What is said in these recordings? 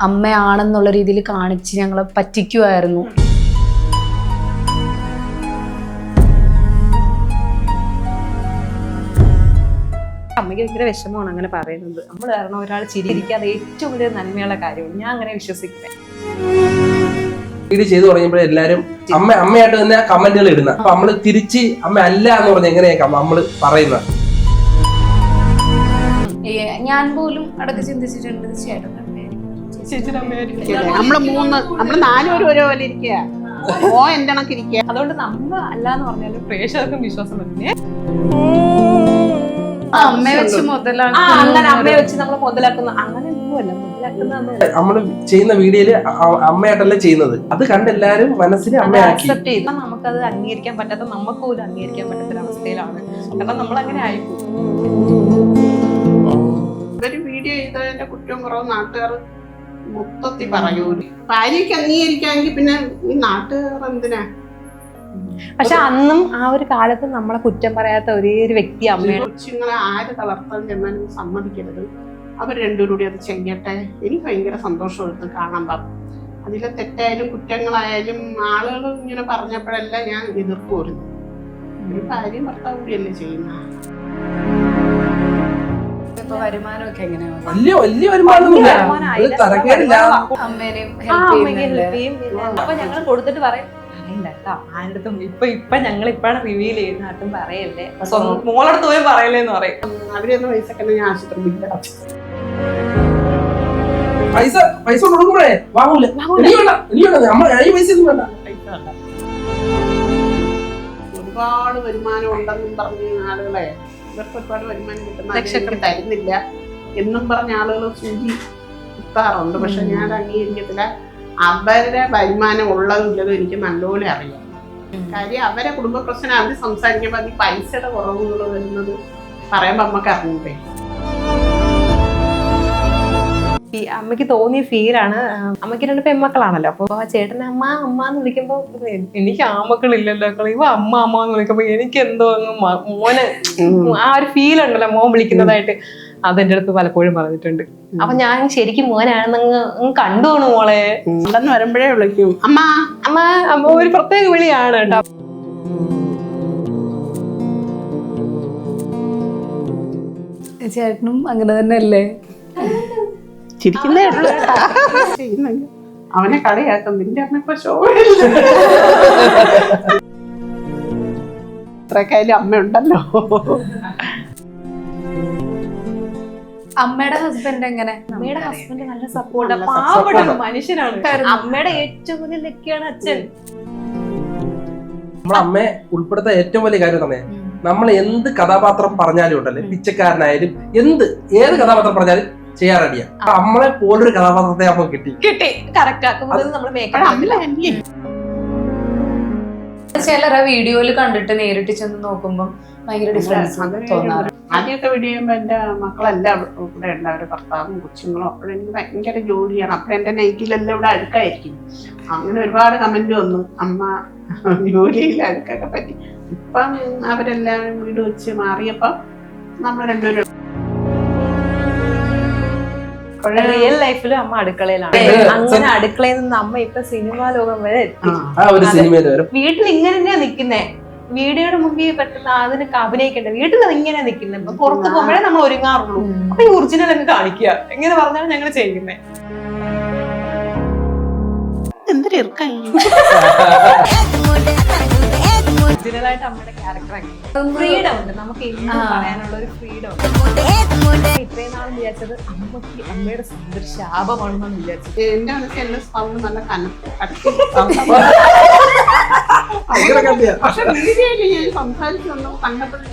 അമ്മയാണെന്നുള്ള രീതിയിൽ കാണിച്ച് ഞങ്ങളെ പറ്റിക്കുമായിരുന്നു. അമ്മയ്ക്ക് ഭയങ്കര വിഷമമാണ് അങ്ങനെ പറയുന്നത്. നമ്മൾ കാരണം ഒരാൾ ചിരിക്കാതെ ഏറ്റവും വലിയ നന്മയുള്ള കാര്യമാണ്. ഞാൻ അങ്ങനെ വിശ്വസിക്കുന്നത്. വീഡിയോ ചെയ്തു തുടങ്ങിയപ്പോൾ എല്ലാരും അമ്മയായിട്ട് തന്നെ കമന്റുകൾ ഇടുന്ന. അപ്പൊ നമ്മള് തിരിച്ച് അമ്മ അല്ല എന്ന് പറഞ്ഞ എങ്ങനെയാ നമ്മള് പറയുന്നത്? ഞാൻ പോലും അടക്കം ചിന്തിച്ചിട്ടുണ്ട് ചേട്ടൻ നമ്മള് നാലുപേരും ഒരേപോലെ ഇരിക്കുക. എന്റെ കണക്കിരിക്കുക. അതുകൊണ്ട് നമ്മൾ അല്ലാന്ന് പറഞ്ഞാലും പ്രേക്ഷകർക്കും വിശ്വാസം വരുന്നേ. അമ്മയെ വെച്ച് അങ്ങനെ അമ്മയെ വെച്ച് നമ്മൾ മുതലാക്കുന്ന അങ്ങനെ ഒന്നുമല്ല. മുതലാക്കുന്ന നമ്മള് ചെയ്യുന്ന വീഡിയോയില് അമ്മയായിട്ടല്ല ചെയ്യുന്നത്. അത് കണ്ട് എല്ലാരും മനസ്സിൽ അമ്മയാക്കി. അക്സെപ്റ്റ് ചെയ്ത് നമുക്കത് അംഗീകരിക്കാൻ പറ്റാത്ത, നമുക്ക് പോലും അംഗീകരിക്കാൻ പറ്റാത്ത അവസ്ഥയിലാണ്. കാരണം നമ്മൾ അങ്ങനെ ആയിപ്പോകും. ഒരു വീഡിയോ ചെയ്തതിന്റെ കുറ്റവും കുറവ് നാട്ടുകാർ മൊത്തത്തിൽ പറയൂല. ഭാര്യയ്ക്ക് അംഗീകരിക്കാമെങ്കിൽ പിന്നെ ഈ നാട്ടുകാർ എന്തിനാ? പക്ഷെ അന്നും ആ ഒരു കാലത്ത് നമ്മളെ കുറ്റം പറയാത്ത ഒരേ ഒരു വ്യക്തി അമ്മയാണ്. കൊച്ചുങ്ങളെ ആര് തളർത്താൻ ചെന്നാലും സമ്മതിക്കരുത്. അവർ രണ്ടുപേരും കൂടി അത് ചെയ്യട്ടെ. എനിക്ക് ഭയങ്കര സന്തോഷമെടുത്ത് കാണാൻ പാം. അതിലെ തെറ്റായാലും കുറ്റങ്ങളായാലും ആളുകൾ ഇങ്ങനെ പറഞ്ഞപ്പോഴെല്ലാം ഞാൻ എതിർപ്പോരുന്നു. ഒരു ഭാര്യയും ഭർത്താവ് കൂടിയല്ലേ ചെയ്യുന്ന. വരുമാനമൊക്കെ എങ്ങനെയാണ്? വലിയ വരുമാനമൊന്നുമില്ല. അപ്പൊ ഞങ്ങൾ കൊടുത്തിട്ട് പറയും ആരുടെടുത്തും ഇപ്പൊ ഞങ്ങൾ ഇപ്പഴാണ് റിവീൽ ചെയ്യുന്ന ആട്ടും പറയല്ലേ, മോളടുത്ത് പോയി പറയല്ലേ എന്ന് പറയും. അവരൊന്നും പൈസ ഞാൻ ആശുപത്രി ബില്ല് പൈസ കൊടുക്കുമ്പോഴേ വാങ്ങൂല. ഒരുപാട് വരുമാനം ഉണ്ടെന്നും പറഞ്ഞ ആളുകളെ ഇവർക്ക് ഒരുപാട് വരുമാനം കിട്ടുന്ന തരുന്നില്ല എന്നും പറഞ്ഞ ആളുകൾ സൂചി കുത്താറുണ്ട്. പക്ഷെ ഞാൻ അംഗീകരിക്കത്തില്ല. അവരുടെ വരുമാനം ഉള്ളതും ഇല്ലതും എനിക്ക് നല്ലപോലെ അറിയാം. കാര്യം അവരെ കുടുംബ പ്രശ്നം അവർ സംസാരിക്കുമ്പോൾ അത് ഈ പൈസയുടെ കുറവുകൾ വരുന്നത് പറയുമ്പോൾ അമ്മക്ക് അറിഞ്ഞൂടെ. അമ്മയ്ക്ക് തോന്നിയ ഫീലാണ്. അമ്മയ്ക്ക് 2 പെൺമക്കളാണല്ലോ. അപ്പൊ ആ ചേട്ടൻ അമ്മ അമ്മ എന്ന് വിളിക്കുമ്പോ എനിക്ക് ആമക്കളില്ലല്ലോ, ഇവ അമ്മ അമ്മ എന്ന് വിളിക്കുമ്പോ എനിക്ക് എന്തോ മോന് ആ ഒരു ഫീൽ ഉണ്ടല്ലോ മോൻ വിളിക്കുന്നതായിട്ട്. അതെന്റെ അടുത്ത് പലപ്പോഴും പറഞ്ഞിട്ടുണ്ട്. അപ്പൊ ഞാൻ ശരിക്കും മോനാണെന്ന് കണ്ടുപോണു മോളെ. ഉണ്ടെന്ന് വരുമ്പോഴേ വിളിക്കും അമ്മ അമ്മ. അമ്മ ഒരു പ്രത്യേക വിളിയാണ് കേട്ടോ. ചേട്ടനും അങ്ങനെ തന്നെ അല്ലേ? ചിരിക്കുന്നേ ഉള്ളൂ. അവനെ കളിയാക്കും. നിന്റെ അമ്മ ഇപ്പൊ ഷോ ഇത്രക്കായാലും അമ്മ ഉണ്ടല്ലോ. അമ്മയുടെ ഹസ്ബൻഡ് എങ്ങനെ? അമ്മയുടെ ഹസ്ബൻഡ് നല്ല സപ്പോർട്ട്, പാവപ്പെട്ട മനുഷ്യനാണ്. അമ്മയുടെ ഏറ്റവും വലിയ ലക്കിയാണ് അച്ഛൻ. നമ്മളെ അമ്മയെ ഉൾപ്പെടുത്താൻ ഏറ്റവും വലിയ കാര്യം തന്നെ, നമ്മൾ എന്ത് കഥാപാത്രം പറഞ്ഞാലും ഉണ്ടല്ലേ, പിച്ചക്കാരനായാലും ഏത് കഥാപാത്രം പറഞ്ഞാലും ചെയ്യാൻ റെഡിയാ. നമ്മളെ പോലൊരു കഥാപാത്രത്തെ നമുക്ക് കിട്ടി കറക്റ്റ് ആക്കുമ്പോൾ നമ്മൾ മേക്കപ്പ്. ചിലരെ വീഡിയോയിൽ കണ്ടിട്ട് നേരിട്ട് ചെന്ന് നോക്കുമ്പോൾ ഭയങ്കര ഡിഫറൻസ് തോന്നാറ്. ആദ്യമൊക്കെ വീഡിയോ ചെയ്യുമ്പോൾ എന്റെ മക്കളെല്ലാം ഇവിടെ ഉണ്ട്. അവരുടെ ഭർത്താവും കൊച്ചുങ്ങളും. അപ്പോഴെനിക്ക് ഭയങ്കര ജോലിയാണ്. അപ്പോൾ എന്റെ നൈറ്റിലെല്ലാം ഇവിടെ അഴുക്കായിരിക്കും. അങ്ങനെ ഒരുപാട് കമന്റ് വന്നു, അമ്മ ജോലിയിൽ അഴുക്കൊക്കെ പറ്റി. ഇപ്പം അവരെല്ലാം വീട് വെച്ച് മാറിയപ്പോ നമ്മൾ രണ്ടുപേരും റിയൽ ലൈഫിലും അമ്മ അടുക്കളയിലാണ്. അങ്ങനെ അടുക്കളയിൽ നിന്ന് അമ്മ ഇപ്പൊ സിനിമാ ലോകം വരെ എത്തി. വീട്ടിൽ ഇങ്ങനെ തന്നെയാ നിക്കുന്നേ. വീഡിയോയുടെ മുമ്പിൽ പെട്ടെന്ന് അതിനൊക്കെ അഭിനയിക്കണ്ടേ, വീട്ടിൽ ഇങ്ങനെ നിക്കുന്നത്. പുറത്ത് പോകുമ്പോഴേ നമ്മൾ ഒരുങ്ങാറുള്ളൂ. അപ്പൊ ഈ ഒറിജിനൽ അങ്ങ് കാണിക്കുക എങ്ങനെ പറഞ്ഞാലും ഞങ്ങൾ ചെയ്യുന്നേ. ഒറിജിനലായിട്ട് അമ്മയുടെ ക്യാരക്ടർ ഫ്രീഡം ഉണ്ട്. നമുക്ക് എന്ത് പറയാനുള്ള ഒരു ഫ്രീഡം ഉണ്ട്. ഇത്രയും നാളും വിചാരിച്ചത് അമ്മയുടെ ഒരു ശാപമാണെന്നാണ് വിചാരിച്ചത്. എന്റെ മനസ്സിൽ എന്നെ സൗണ്ട് നല്ല പക്ഷെ വീഡിയോയില് ഞാൻ സംസാരിച്ചു വന്നു കണ്ടപ്പോഴേ.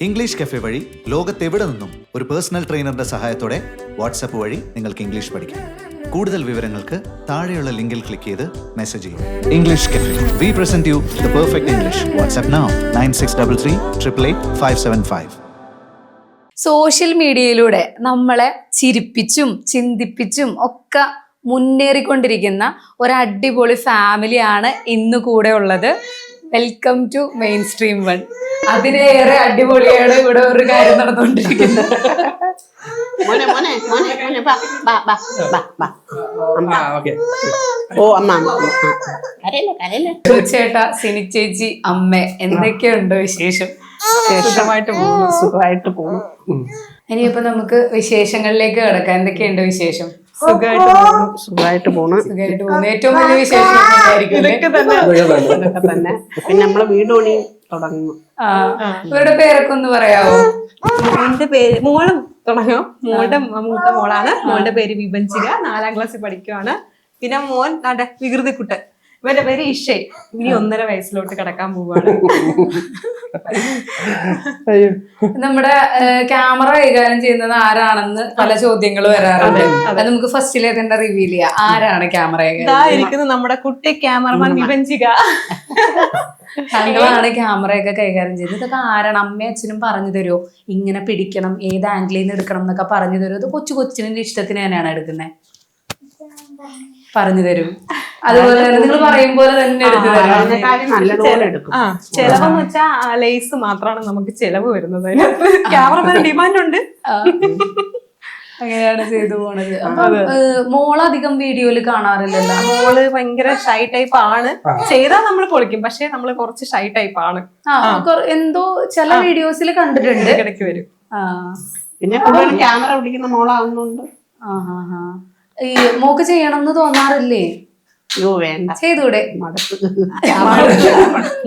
ഇംഗ്ലീഷ് കഫേ വഴി ലോകത്തെവിടെ നിന്നും ഒരു പേഴ്സണൽ ട്രെയിനറുടെ സഹായത്തോടെ വാട്സാപ്പ് വഴി നിങ്ങൾക്ക് ഇംഗ്ലീഷ് പഠിക്കാം. കൂടുതൽ വിവരങ്ങൾക്ക് താഴെയുള്ള ലിങ്കിൽ ക്ലിക്ക് ചെയ്ത് മെസ്സേജ് ചെയ്യും. English cafe, we present you the perfect English. WhatsApp now 9633 888 575. Social മീഡിയയിലൂടെ നമ്മളെ ചിരിപ്പിച്ചും ചിന്തിപ്പിച്ചും ഒക്കെ മുന്നേറിക്കൊണ്ടിരിക്കുന്ന ഒരു അടിപൊളി ഫാമിലിയാണ് ഇന്ന് കൂടെ ഉള്ളത്. Welcome to mainstream 1. അതിനേറെ അടിപൊളിയാണ് ഇവിടെ ഒരു കാര്യം നടന്നുകൊണ്ടിരിക്കുന്നത്. മോനെ മോനെ മോനെ മോനെ ബാ ബാ ബാ ബാ ബാ അമ്മ. ഓക്കെ. ഓ അമ്മ കരയില്ലേ കരയില്ലേ. ചേട്ടാ, സിനി ചേച്ചി, അമ്മ, എന്തൊക്കെയുണ്ടോ വിശേഷം? സുഖമായിട്ട് പോകുന്നു. ഇനിയിപ്പോ നമുക്ക് വിശേഷങ്ങളിലേക്ക് കിടക്കാം. എന്തൊക്കെയുണ്ട് വിശേഷം? സുഖമായിട്ട് പോണു. സുഖമായിട്ട് പോകുന്നു. ഏറ്റവും വലിയ വിശേഷം ഇതൊക്കെ തന്നെ. പിന്നെ നമ്മളെ വീട് പണി തുടങ്ങുന്നു. ഇവരുടെ പേരൊക്കെ ഒന്ന് പറയാവോ? എന്റെ പേര് മോളും തുടങ്ങും. മോളുടെ മൂത്ത മോളാണ്. മോളുടെ പേര് വിഭജിക, 4ാം ക്ലാസ്സിൽ പഠിക്കുവാണ്. പിന്നെ മോൻ വികൃതിക്കുട്ടൻ, ഇവന്റെ പേര് ഇഷയ്. ഇനി 1.5 വയസ്സിലോട്ട് കിടക്കാൻ പോവാണ്. നമ്മുടെ ക്യാമറ കൈകാര്യം ചെയ്യുന്നത് ആരാണെന്ന് പല ചോദ്യങ്ങൾ വരാറുണ്ട്. അത് നമുക്ക് ഫസ്റ്റിലെ തന്നെ റിവീൽ ചെയ്യാം. ആരാണ് ക്യാമറ കൈകാര്യം ഇരിക്കുന്നത്? നമ്മുടെ കുട്ടി ക്യാമറമാൻ വിഭജിക. താങ്കളാണ് ക്യാമറയൊക്കെ കൈകാര്യം ചെയ്യുന്നത്. ഇതൊക്കെ ആരാണ്? അമ്മയും അച്ഛനും പറഞ്ഞു തരുമോ? ഇങ്ങനെ പിടിക്കണം, ഏത് ആംഗിളിൽ നിന്ന് എടുക്കണം എന്നൊക്കെ പറഞ്ഞു തരുമോ? അത് കൊച്ചിന്റെ ഇഷ്ടത്തിന് തന്നെയാണ് എടുക്കുന്നത്? പറഞ്ഞു തരും. അതുപോലെ തന്നെ നിങ്ങൾ പറയും പോലെ തന്നെ എടുത്തു തരും. നല്ലതുപോലെ എടുക്കും. ചെലവെന്ന് വെച്ചാ ലേസ് മാത്രമാണ് നമുക്ക് ചെലവ് വരുന്നത്. ക്യാമറമാൻ ഡിമാൻഡ് ഉണ്ട്. അങ്ങനെയാണ് ചെയ്തു പോണത്. അപ്പൊ മോളധികം വീഡിയോയില് കാണാറില്ലല്ലോ. മോള് ഭയങ്കര ഷൈ ടൈപ്പ് ആണ്. ചെയ്താൽ നമ്മൾ പൊളിക്കും, പക്ഷെ നമ്മള് കുറച്ച് ഷൈ ടൈപ്പ് ആണ്. എന്തോ ചില വീഡിയോസിൽ കണ്ടിട്ടുണ്ട്. ഇടയ്ക്ക് വരും. പിന്നെ കൂടുതൽ ക്യാമറ പിടിക്കുന്ന മോളാവുന്നുണ്ട്. ഈ മോക്ക് ചെയ്യണം എന്ന് തോന്നാറില്ലേ? അയ്യോ വേണ്ട, ചെയ്തൂടെ?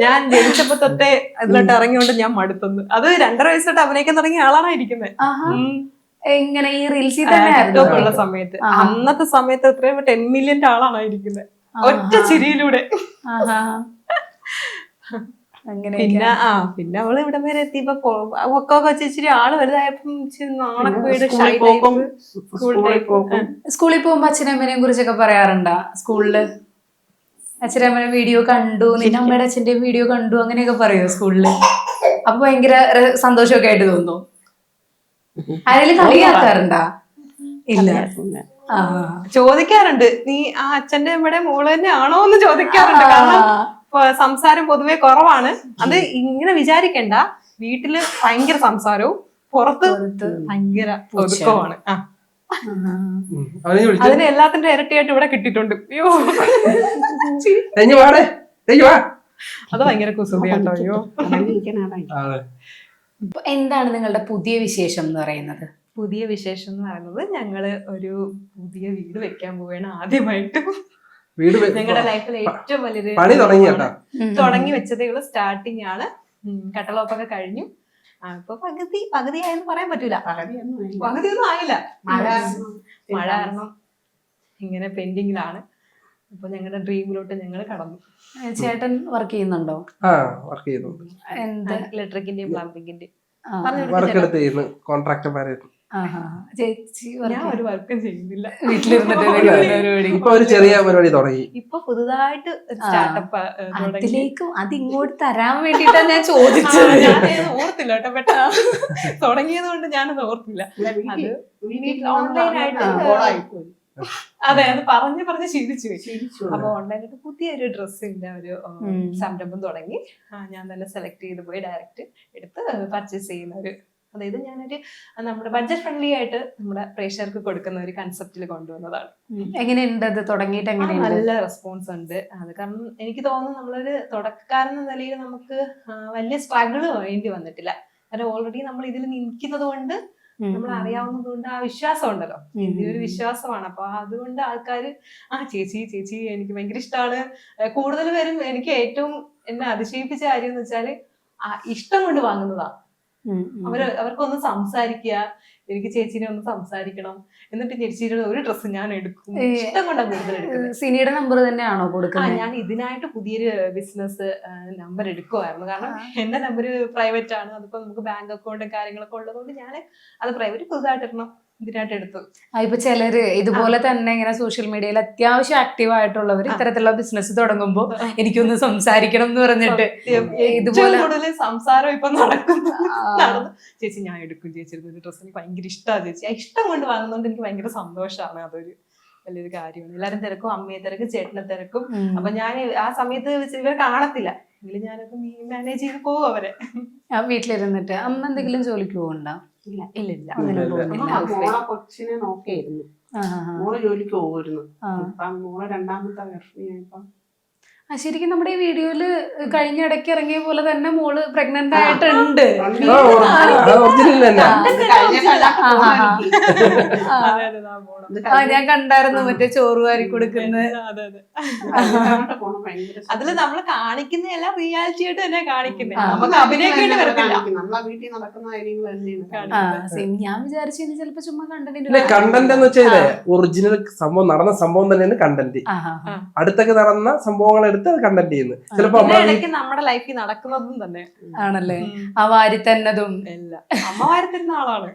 ഞാൻ ജനിച്ചപ്പോ തൊട്ടേ അതിലോട്ട് ഇറങ്ങിയോണ്ട് ഞാൻ മടുത്തുന്നു. അത് 2.5 വയസ്സ് തൊട്ട് അഭിനയിക്കാൻ തുടങ്ങിയ ആളാണ് ഇരിക്കുന്നത്. എങ്ങനെ ഈ റീൽസിൽ തന്നെ ഉള്ള സമയത്ത്, അന്നത്തെ സമയത്ത് എത്രയും 10 മില്യന്റെ ആളാണ് ഇരിക്കുന്നത് ഒറ്റ ചിരിയിലൂടെ. പിന്നെ പിന്നെ അവള് ഇവിടെ വരെ എത്തിയപ്പോ ഒക്കെ വെച്ചിരി ആള് വലുതായപ്പോ സ്കൂളിൽ പോകുമ്പോ അച്ഛനമ്മേനെയും കുറിച്ചൊക്കെ പറയാറുണ്ടാ? സ്കൂളില് അച്ഛനമ്മേനെ വീഡിയോ കണ്ടു, നിന്റെ അമ്മയുടെ അച്ഛന്റെ വീഡിയോ കണ്ടു, അങ്ങനെയൊക്കെ പറയോ സ്കൂളില്? അപ്പൊ ഭയങ്കര സന്തോഷമൊക്കെ ആയിട്ട് തോന്നുന്നു. ആരെങ്കിലും കളിയാക്കാറുണ്ടാ? ഇല്ല. ചോദിക്കാറുണ്ട്, നീ ആ അച്ഛന്റെ അമ്മയുടെ മോള് തന്നെ ആണോ എന്ന് ചോദിക്കാറുണ്ട്. കാരണം സംസാരം പൊതുവെ കുറവാണ്. അത് ഇങ്ങനെ വിചാരിക്കണ്ട, വീട്ടില് ഭയങ്കര സംസാരവും പുറത്ത് ഭയങ്കര ഒതുക്കമാണ്. അതിന് എല്ലാത്തിന്റെ ഇരട്ടിയായിട്ട് ഇവിടെ കിട്ടിയിട്ടുണ്ട്. അയ്യോ അത് ഭയങ്കര കുസൃതിയാട്ടോ. അയ്യോ എന്താണ് നിങ്ങളുടെ പുതിയ വിശേഷം എന്ന് പറയുന്നത്? പുതിയ വിശേഷം എന്ന് പറയുന്നത് ഞങ്ങള് ഒരു പുതിയ വീട് വെക്കാൻ പോവുകയാണ്. ആദ്യമായിട്ട് ഞങ്ങളുടെ ലൈഫിൽ ഏറ്റവും വലിയൊരു തുടങ്ങി വെച്ചതേ ഉള്ളൂ. സ്റ്റാർട്ടിങ് ആണ്. കട്ടളോപ്പൊക്കെ കഴിഞ്ഞു. ഇപ്പൊ പകുതിയായെന്ന് പറയാൻ പറ്റൂല. പകുതിയൊന്നും ആയില്ല. മഴ കാരണം ഇങ്ങനെ പെൻഡിങ്ങിലാണ്. അപ്പൊ ഞങ്ങളുടെ ഡ്രീമിലോട്ട് ഞങ്ങൾ കടന്നു. ചേട്ടൻ വർക്ക് ചെയ്യുന്നുണ്ടോ? വർക്ക് ചെയ്യുന്നുണ്ട്. എന്താ? ഇലക്ട്രിക്കിന്റെയും പ്ലംബിങ്ങിന്റെയും ചേച്ചി ഞാൻ ഒരു വർക്കും ചെയ്യുന്നില്ല. വീട്ടിലിരുന്നിട്ട് ഇപ്പൊ ഒരു ചെറിയ പരിപാടി തുടങ്ങി. ഇപ്പൊ പുതുതായിട്ട് സ്റ്റാർട്ടപ്പ് അതിലേക്കും അതിങ്ങോട്ട് തരാൻ വേണ്ടിട്ടാണ് ഞാൻ ചോദിച്ചത്. ഞാൻ ഓർത്തില്ല കേട്ടോ, പെട്ടെന്ന് തുടങ്ങിയത് കൊണ്ട് ഞാനത് ഓർത്തില്ല. അത് ഓൺലൈനായിട്ട് അതെ, അത് പറഞ്ഞ് ശീലിച്ചു. അപ്പൊ ഓൺലൈനായിട്ട് പുതിയൊരു ഡ്രസ്സിന്റെ ഒരു സംരംഭം തുടങ്ങി. ഞാൻ തന്നെ സെലക്ട് ചെയ്ത് പോയി ഡയറക്റ്റ് എടുത്ത് പർച്ചേസ് ചെയ്യുന്ന ഒരു, അതായത് ഞാനൊരു നമ്മുടെ ബഡ്ജറ്റ് ഫ്രണ്ട്ലി ആയിട്ട് നമ്മുടെ പ്രേക്ഷകർക്ക് കൊടുക്കുന്ന ഒരു കൺസെപ്റ്റിൽ കൊണ്ടുവന്നതാണ്. എങ്ങനെയുണ്ട് അത് തുടങ്ങിയിട്ട്? നല്ല റെസ്പോൺസ് ഉണ്ട്. അത് കാരണം എനിക്ക് തോന്നുന്നു നമ്മളൊരു തുടക്കക്കാരെന്ന നിലയിൽ നമുക്ക് വലിയ സ്ട്രഗിള് വേണ്ടി വന്നിട്ടില്ല. കാരണം ഓൾറെഡി നമ്മൾ ഇതിൽ നിൽക്കുന്നത് കൊണ്ട്, നമ്മൾ അറിയാവുന്നത് കൊണ്ട് ആ വിശ്വാസം ഉണ്ടല്ലോ. ഇതിലൊരു വിശ്വാസമാണ്. അപ്പൊ അതുകൊണ്ട് ആൾക്കാര് ചേച്ചി എനിക്ക് ഭയങ്കര ഇഷ്ടമാണ്. കൂടുതൽ പേരും എനിക്ക് ഏറ്റവും എന്നെ അതിശയിപ്പിച്ച കാര്യം എന്ന് വെച്ചാല് ഇഷ്ടം കൊണ്ട് വാങ്ങുന്നതാ. അവർക്കൊന്ന് സംസാരിക്കുക, എനിക്ക് ചേച്ചീനെ ഒന്ന് സംസാരിക്കണം, എന്നിട്ട് ചേച്ചിയുടെ ഒരു ഡ്രസ്സ് ഞാൻ എടുക്കും. ഇഷ്ടം കൊണ്ടാണ് കൂടുതൽ എടുക്കുന്നത്. സിനിയുടെ നമ്പർ തന്നെയാണോ കൊടുക്കുന്നത്? ഞാൻ ഇതിനായിട്ട് പുതിയൊരു ബിസിനസ് നമ്പർ എടുക്കുമായിരുന്നു. കാരണം എന്റെ നമ്പർ പ്രൈവറ്റ് ആണ്. അതിപ്പോ നമുക്ക് ബാങ്ക് അക്കൗണ്ടും കാര്യങ്ങളൊക്കെ ഉള്ളതുകൊണ്ട് ഞാൻ അത് പ്രൈവറ്റ് പുതുതായിട്ട് ഇടണം, ഇതിനായിട്ട് എടുത്തു. ഇപ്പൊ ചിലര് ഇതുപോലെ തന്നെ ഇങ്ങനെ സോഷ്യൽ മീഡിയയിൽ അത്യാവശ്യം ആക്റ്റീവ് ആയിട്ടുള്ളവർ ഇത്തരത്തിലുള്ള ബിസിനസ് തുടങ്ങുമ്പോ എനിക്കൊന്ന് സംസാരിക്കണം എന്ന് പറഞ്ഞിട്ട് ഇതുപോലെ കൂടുതൽ സംസാരം ഇപ്പൊ നടക്കുന്നു. ചേച്ചി ഞാൻ എടുക്കും, ചേച്ചി ഒരു ഡ്രസ്സ് എനിക്ക് ഭയങ്കര ഇഷ്ടമാണ് ചേച്ചി. ഇഷ്ടം കൊണ്ട് വാങ്ങുന്നതുകൊണ്ട് എനിക്ക് ഭയങ്കര സന്തോഷമാണ്. അതൊരു വലിയൊരു കാര്യമാണ്. എല്ലാരും തിരക്കും, അമ്മയെ തിരക്കും, ചേട്ടനെ തിരക്കും. അപ്പൊ ഞാൻ ആ സമയത്ത് ഇവർ കാണത്തില്ല. എങ്കിലും ഞാനൊക്കെ മാനേജ് ചെയ്ത് പോകും അവരെ. ആ വീട്ടിലിരുന്നിട്ട് അമ്മ എന്തെങ്കിലും ജോലിക്ക് പോകണ്ടോ? ഇല്ല ഇല്ല ഇല്ല. ഒന്നിനും പോകുന്നില്ല. മോളെ കൊച്ചിനെ നോക്കിയിരുന്നു, മോള് ജോലിക്ക് പോകുമായിരുന്നു. ഇപ്പം മോളെ രണ്ടാമത്തെ ഗർഭിണിയായപ്പോ ശരിക്കും നമ്മുടെ ഈ വീഡിയോയില് കഴിഞ്ഞ ഇടയ്ക്ക് ഇറങ്ങിയ പോലെ തന്നെ മോള് പ്രഗ്നന്റ് ആയിട്ടുണ്ട്. ഒറിജിനൽ തന്നെ. ഞാൻ കണ്ടായിരുന്നു മറ്റേ ചോറ് വാരി കൊടുക്കുന്നത്. അതില് നമ്മള് കാണിക്കുന്ന എല്ലാം റിയാലിറ്റി ആയിട്ട് തന്നെ കാണിക്കുന്നത്, നമുക്ക് അഭിനയിക്കേണ്ടി വരത്തില്ല. നമ്മളെ വീട്ടിൽ നടക്കുന്ന കാര്യങ്ങൾ ഞാൻ വിചാരിച്ചു ചിലപ്പോ ചുമ്മാ കണ്ടന്റ് കണ്ടന്റ് എന്ന് വെച്ചാൽ ഒറിജിനൽ സംഭവം നടന്ന സംഭവം തന്നെയാണ് കണ്ടന്റ്. അടുത്തൊക്കെ നടന്ന സംഭവങ്ങൾ എടുത്ത് കണ്ടന്റ് ചെയ്യുന്നത്. ചിലപ്പോ നമ്മുടെ ലൈഫിൽ നടക്കുന്നതും തന്നെ ആണല്ലേ, ആ വാരി തന്നതും എല്ലാം. അമ്മ വാരി തരുന്ന ആളാണ്.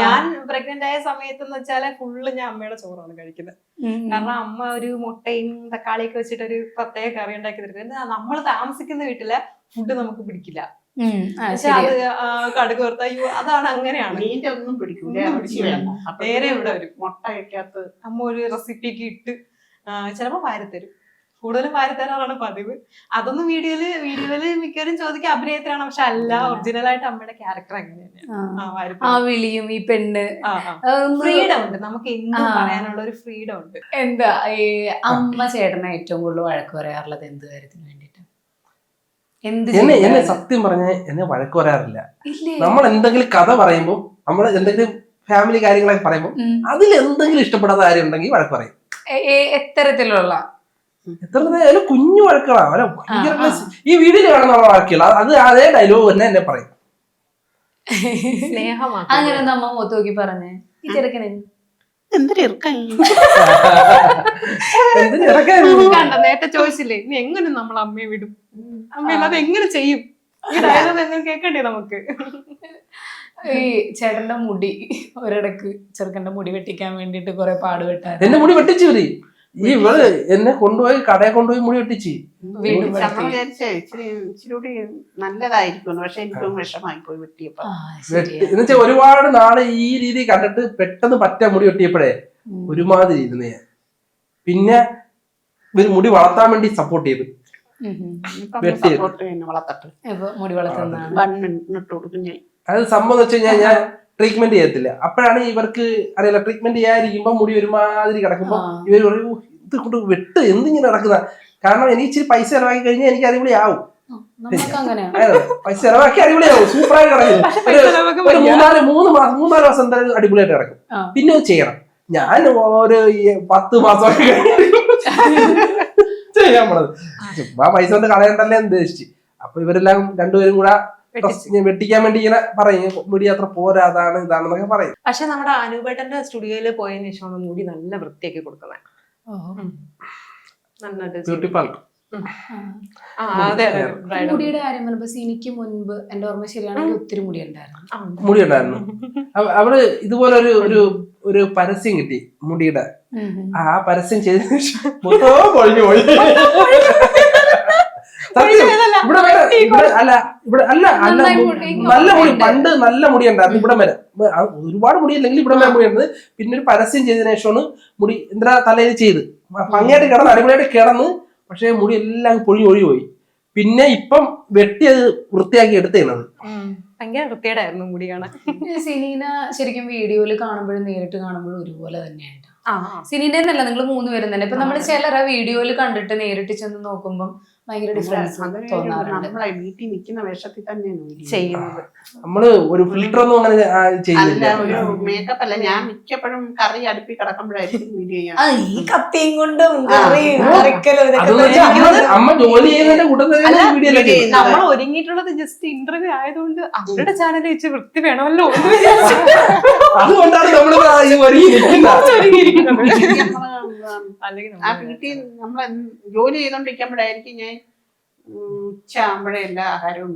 ഞാൻ പ്രഗ്നന്റ് ആയ സമയത്ത് എന്ന് വെച്ചാല് ഫുള്ള് ഞാൻ അമ്മയുടെ ചോറാണ് കഴിക്കുന്നത്. കാരണം അമ്മ ഒരു മുട്ടയും തക്കാളിയൊക്കെ വെച്ചിട്ട് ഒരു പ്രത്യേക കറി ഉണ്ടാക്കി തരുന്നത്. നമ്മൾ താമസിക്കുന്ന വീട്ടിലെ ഫുഡ് നമുക്ക് പിടിക്കില്ല. പക്ഷെ അത് കടുക് വറുത്ത അതാണ്, അങ്ങനെയാണ്. മീൻ്റെ ഒന്നും പിടിക്കൂല, നേരെ ഇവിടെ വരും. മുട്ടയൊക്കെ അമ്മ ഒരു റെസിപ്പിക്ക് ഇട്ട് ചിലപ്പോ വാരിത്തരും. കൂടുതലും വാരിത്തരാറാണ് പതിവ്. അതൊന്നും വീഡിയോയില് മിക്കവരും ചോദിക്കുക അഭിനയത്തിലാണ്, പക്ഷെ അല്ല, ഒറിജിനൽ ആയിട്ട് അമ്മയുടെ ക്യാരക്ടർ അങ്ങനെ തന്നെയാണ്. ആ വിളിയും ഈ പെണ്ണ് ഫ്രീഡം ഉണ്ട്, നമുക്ക് എന്തും പറയാനുള്ള ഒരു ഫ്രീഡം ഉണ്ട്. എന്താ ഈ അമ്മ ചേട്ടനെ ഏറ്റവും കൂടുതൽ വഴക്ക് പറയാറുള്ളത് എന്ത് കാര്യത്തിന് വേണ്ടിട്ട്? എന്നെ സത്യം പറഞ്ഞ എന്നെ വഴക്ക് പറയാറില്ല. നമ്മൾ എന്തെങ്കിലും കഥ പറയുമ്പോൾ, നമ്മൾ എന്തെങ്കിലും ഫാമിലി കാര്യങ്ങളൊക്കെ പറയുമ്പോൾ അതിൽ എന്തെങ്കിലും ഇഷ്ടപ്പെടാത്ത കാര്യം ഉണ്ടെങ്കിൽ വഴക്ക് പറയും. എത്തരത്തിലുള്ള എത്ര കുഞ്ഞു വഴക്കുകളാണ് അവരെ ഭയങ്കര. ഈ വീഡിയോയിൽ കാണുന്ന വഴക്കുകൾ അത് അതേ ഡയലോഗ് തന്നെ എന്നെ പറയും. സ്നേഹമാണ്. അങ്ങനെ അമ്മ മുഖത്ത് നോക്കി പറഞ്ഞേ ഈ ചെറുക്കനെ നേരത്തെ ചോദിച്ചില്ലേ ഇനി എങ്ങനെ നമ്മൾ അമ്മയെ വിടും, അമ്മയില്ലാതെ എങ്ങനെ ചെയ്യും, ഈ ഡയലോഗ് എങ്ങനെ കേൾക്കണ്ടേ നമുക്ക്. ഈ ചേട്ടന്റെ മുടി ഒരിടക്ക് ചെറുക്കന്റെ മുടി വെട്ടിക്കാൻ വേണ്ടിട്ട് കുറെ പാടുപെട്ടായിരുന്നു. എന്റെ മുടി വെട്ടിച്ചു വരി. ഈ ഇവള് എന്നെ കൊണ്ടുപോയി കടയെ കൊണ്ടുപോയി മുടി വെട്ടിച്ച്. ഇച്ചിരി കൂടി നല്ലതായിരിക്കും, പക്ഷെ എനിക്കും വിഷമായി പോയി വെട്ടിയപ്പോ. എന്നുവെച്ചാൽ ഒരുപാട് നാളെ ഈ രീതി കണ്ടിട്ട് പെട്ടെന്ന് പറ്റാ മുടി വെട്ടിയപ്പോഴേ ഒരുമാതിരി ഇരുന്ന് ഞാൻ. പിന്നെ ഇവര് മുടി വളർത്താൻ വേണ്ടി സപ്പോർട്ട് ചെയ്തു. മുടി വളർത്തുന്ന അത് സംഭവം എന്ന് വെച്ച് കഴിഞ്ഞാൽ ഞാൻ ട്രീറ്റ്മെന്റ് ചെയ്യത്തില്ല. അപ്പോഴാണ് ഇവർക്ക് അറിയില്ല, ട്രീറ്റ്മെന്റ് ചെയ്യാതിരിക്കുമ്പോ മുടി ഒരുമാതിരി കിടക്കുമ്പോ ഇവർ പറയും ഇത് കൊണ്ട് വെട്ട് എന്തിങ്ങനെ നടക്കുന്ന. കാരണം എനിക്ക് ഇച്ചിരി പൈസ ചെലവാക്കി കഴിഞ്ഞാൽ എനിക്ക് അടിപൊളി ആവും. പൈസ ചെലവാക്കി അടിപൊളിയാവും, സൂപ്പറായിട്ട് കിടക്കും. ഒരു മൂന്നാല് മാസം എന്തായാലും അടിപൊളിയായിട്ട് കിടക്കും. പിന്നെ ചെയ്യണം. ഞാൻ ഒരു 10 മാസമൊക്കെ ചെയ്യാൻ പോണത് ആ പൈസ കൊണ്ട് കളയണ്ടല്ലേ എന്ന് ഉദ്ദേശിച്ച്. അപ്പൊ ഇവരെല്ലാം രണ്ടുപേരും കൂടെ വെട്ടിക്കാൻ വേണ്ടി ഇങ്ങനെ പറയും മുടി അത്ര പോരാ, അതാണ് ഇതാണെന്നൊക്കെ പറയും. പക്ഷെ നമ്മുടെ അനൂപേട്ടന്റെ സ്റ്റുഡിയോയിൽ പോയതിനു ശേഷമാണ് മുടി നല്ല വൃത്തിയാക്കി കൊടുക്കുന്നത്. Beauty parlour. മുടിയുടെ കാര്യം പറഞ്ഞപ്പോ സിനിക്ക് മുൻപ് എന്റെ ഓർമ്മ ശരിയാണെങ്കിൽ ഒത്തിരി മുടി ഉണ്ടായിരുന്നു. അവള് ഇതുപോലെ ഒരു പരസ്യം കിട്ടി മുടിയുടെ. ആ പരസ്യം ചെയ്തതിനു ശേഷം പൊളിഞ്ഞു പോയി. നല്ല മുടി പണ്ട് നല്ല മുടി ഉണ്ടായിരുന്നു ഇവിടെ വരെ. ഒരുപാട് മുടി അല്ലെങ്കിൽ ഇവിടെ വരെ മുടി ഉണ്ട്. പിന്നെ ഒരു പരസ്യം ചെയ്തതിനു ശേഷമാണ് മുടി എന്താ തലയിൽ ചെയ്ത് ഭംഗിയായിട്ട് കിടന്ന് അടിപൊളിയായിട്ട് കിടന്ന്. പക്ഷെ മുടി എല്ലാം പൊഴിഞ്ഞൊഴി പോയി. പിന്നെ ഇപ്പം വെട്ടി അത് വൃത്തിയാക്കി എടുത്തേണത്. ഭയങ്കര വൃത്തിയായിട്ടായിരുന്നു മുടി കാണാൻ. സിനീന ശരിക്കും വീഡിയോയിൽ കാണുമ്പോഴും നേരിട്ട് കാണുമ്പോഴും ഒരുപോലെ തന്നെയായിട്ട്. സിനീന്റെ എന്നല്ല, നിങ്ങൾ 3 പേരും തന്നെ. ഇപ്പൊ നമ്മള് ചിലർ ആ വീഡിയോയിൽ കണ്ടിട്ട് നേരിട്ട് ചെന്ന് നോക്കുമ്പോൾ ഭയങ്കര ഡിഫറൻസ് തോന്നാറുണ്ട്. നമ്മളെ വീട്ടിൽ നിൽക്കുന്ന വേഷത്തിൽ തന്നെയാണ് ചെയ്യുന്നത്. നമ്മള് ഒരു ഫിൽറ്റർ ഒന്നും അങ്ങനെ ചെയ്യുന്നില്ല. ഒരു മേക്കപ്പ് അല്ല. ഞാൻ മിക്കപ്പോഴും കറി അടുപ്പി കിടക്കുമ്പോഴായിരിക്കും വീഡിയോ ചെയ്യാൻ. ഈ കത്തിയും കൊണ്ടും അമ്മ ജോലി ചെയ്യുന്നതിന്റെ കൂട്ടത്തിൽ വീഡിയോ നമ്മൾ ഒരുങ്ങിയിട്ടുള്ളത് ജസ്റ്റ് ഇന്റർവ്യൂ ആയതുകൊണ്ട് അവരുടെ ചാനൽ വെച്ച് വൃത്തി വേണമല്ലോ. അതുകൊണ്ടാണ് നമ്മള് ആ വീട്ടിൽ നമ്മളെ ജോലി ചെയ്തോണ്ടിരിക്കുമ്പോഴായിരിക്കും ഞാൻ ഉച്ച ആകുമ്പോഴേ എല്ലാ ആഹാരവും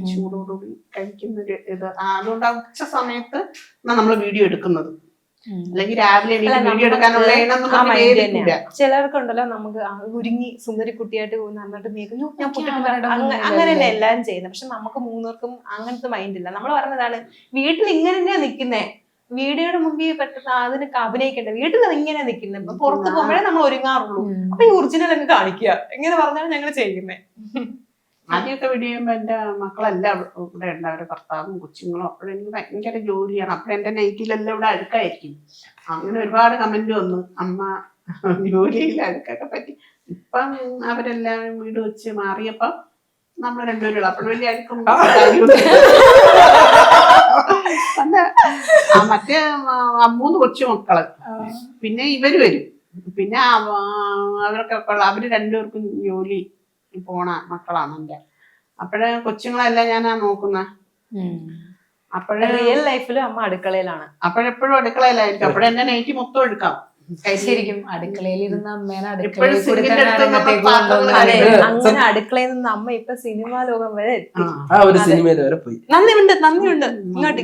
ചൂടോടുകൂടി കഴിക്കുന്ന ഒരു ഇത്. അതുകൊണ്ട് ആ ഉച്ച സമയത്ത് നമ്മൾ വീഡിയോ എടുക്കുന്നത്. അല്ലെങ്കിൽ രാവിലെ വീഡിയോ എടുക്കാനുള്ള ചിലർക്കുണ്ടല്ലോ നമുക്ക് ഒരുങ്ങി സുന്ദരി കുട്ടിയായിട്ട് നന്നായിട്ട് മേക്കുന്നു അങ്ങനെയല്ല എല്ലാരും ചെയ്യുന്നത്. പക്ഷെ നമുക്ക് 3 പേർക്കും അങ്ങനത്തെ മൈൻഡ് ഇല്ല. നമ്മൾ പറഞ്ഞതാണ് വീട്ടിൽ ഇങ്ങനെ തന്നെയാ നിക്കുന്നേ, വീഡിയോയുടെ മുമ്പിൽ പെട്ടെന്ന് അതിന് അഭിനയിക്കണ്ട, വീട്ടിൽ ഇങ്ങനെ നിൽക്കുന്നത്. പുറത്ത് പോകുമ്പോഴേ നമ്മൾ ഒരുങ്ങാറുള്ളൂ. അപ്പൊ ഈ ഒറിജിനൽ അങ്ങ് കാണിക്കുക എങ്ങനെ പറഞ്ഞാലും ഞങ്ങൾ ചെയ്യുന്നേ. ആദ്യമൊക്കെ വീഡിയോ ചെയ്യുമ്പോ എന്റെ മക്കളെല്ലാം ഇവിടെ ഉണ്ട്, അവരുടെ ഭർത്താവും കൊച്ചുങ്ങളും. അപ്പോഴെനിക്ക് ഭയങ്കര ജോലിയാണ്. അപ്പോഴെന്റെ നൈറ്റിലെല്ലാം ഇവിടെ അഴുക്കായിരിക്കും. അങ്ങനെ ഒരുപാട് കമന്റ് വന്നു, അമ്മ ജോലിയിൽ അഴുക്കൊക്കെ പറ്റി. ഇപ്പം അവരെല്ലാം വീട് വെച്ച് മാറിയപ്പോ നമ്മൾ രണ്ടുപേരും അപ്പോൾ വലിയ അഴുക്കും മറ്റേ 3 കൊച്ചു മക്കള്, പിന്നെ ഇവര് വരും, പിന്നെ അവർക്കൊക്കെ അവര് രണ്ടുപേർക്കും ജോലി പോണ മക്കളാണ് എന്റെ. അപ്പോഴേ കൊച്ചുങ്ങളെല്ലാം ഞാനാ നോക്കുന്ന. അപ്പോഴേ റിയൽ ലൈഫിലും അമ്മ അടുക്കളയിലാണ്, അപ്പോഴെപ്പോഴും അടുക്കളയിലായിരിക്കും. അപ്പോഴെന്നെ നൈറ്റി മൊത്തം എടുക്കാം. ശരിക്കും അടുക്കളയിൽ ഇരുന്ന അമ്മേനെ എപ്പോഴും സിങ്കിന്റെ അടുത്ത് നമ്മൾ അങ്ങനെ അടുക്കളയിൽ നിന്ന് അമ്മ ഇപ്പൊ സിനിമാ ലോകം വരെ എത്തി. ആ ഒരു സിനിമയിൽ വരെ പോയി. നന്ദിയുണ്ട്, നന്ദിയുണ്ട്.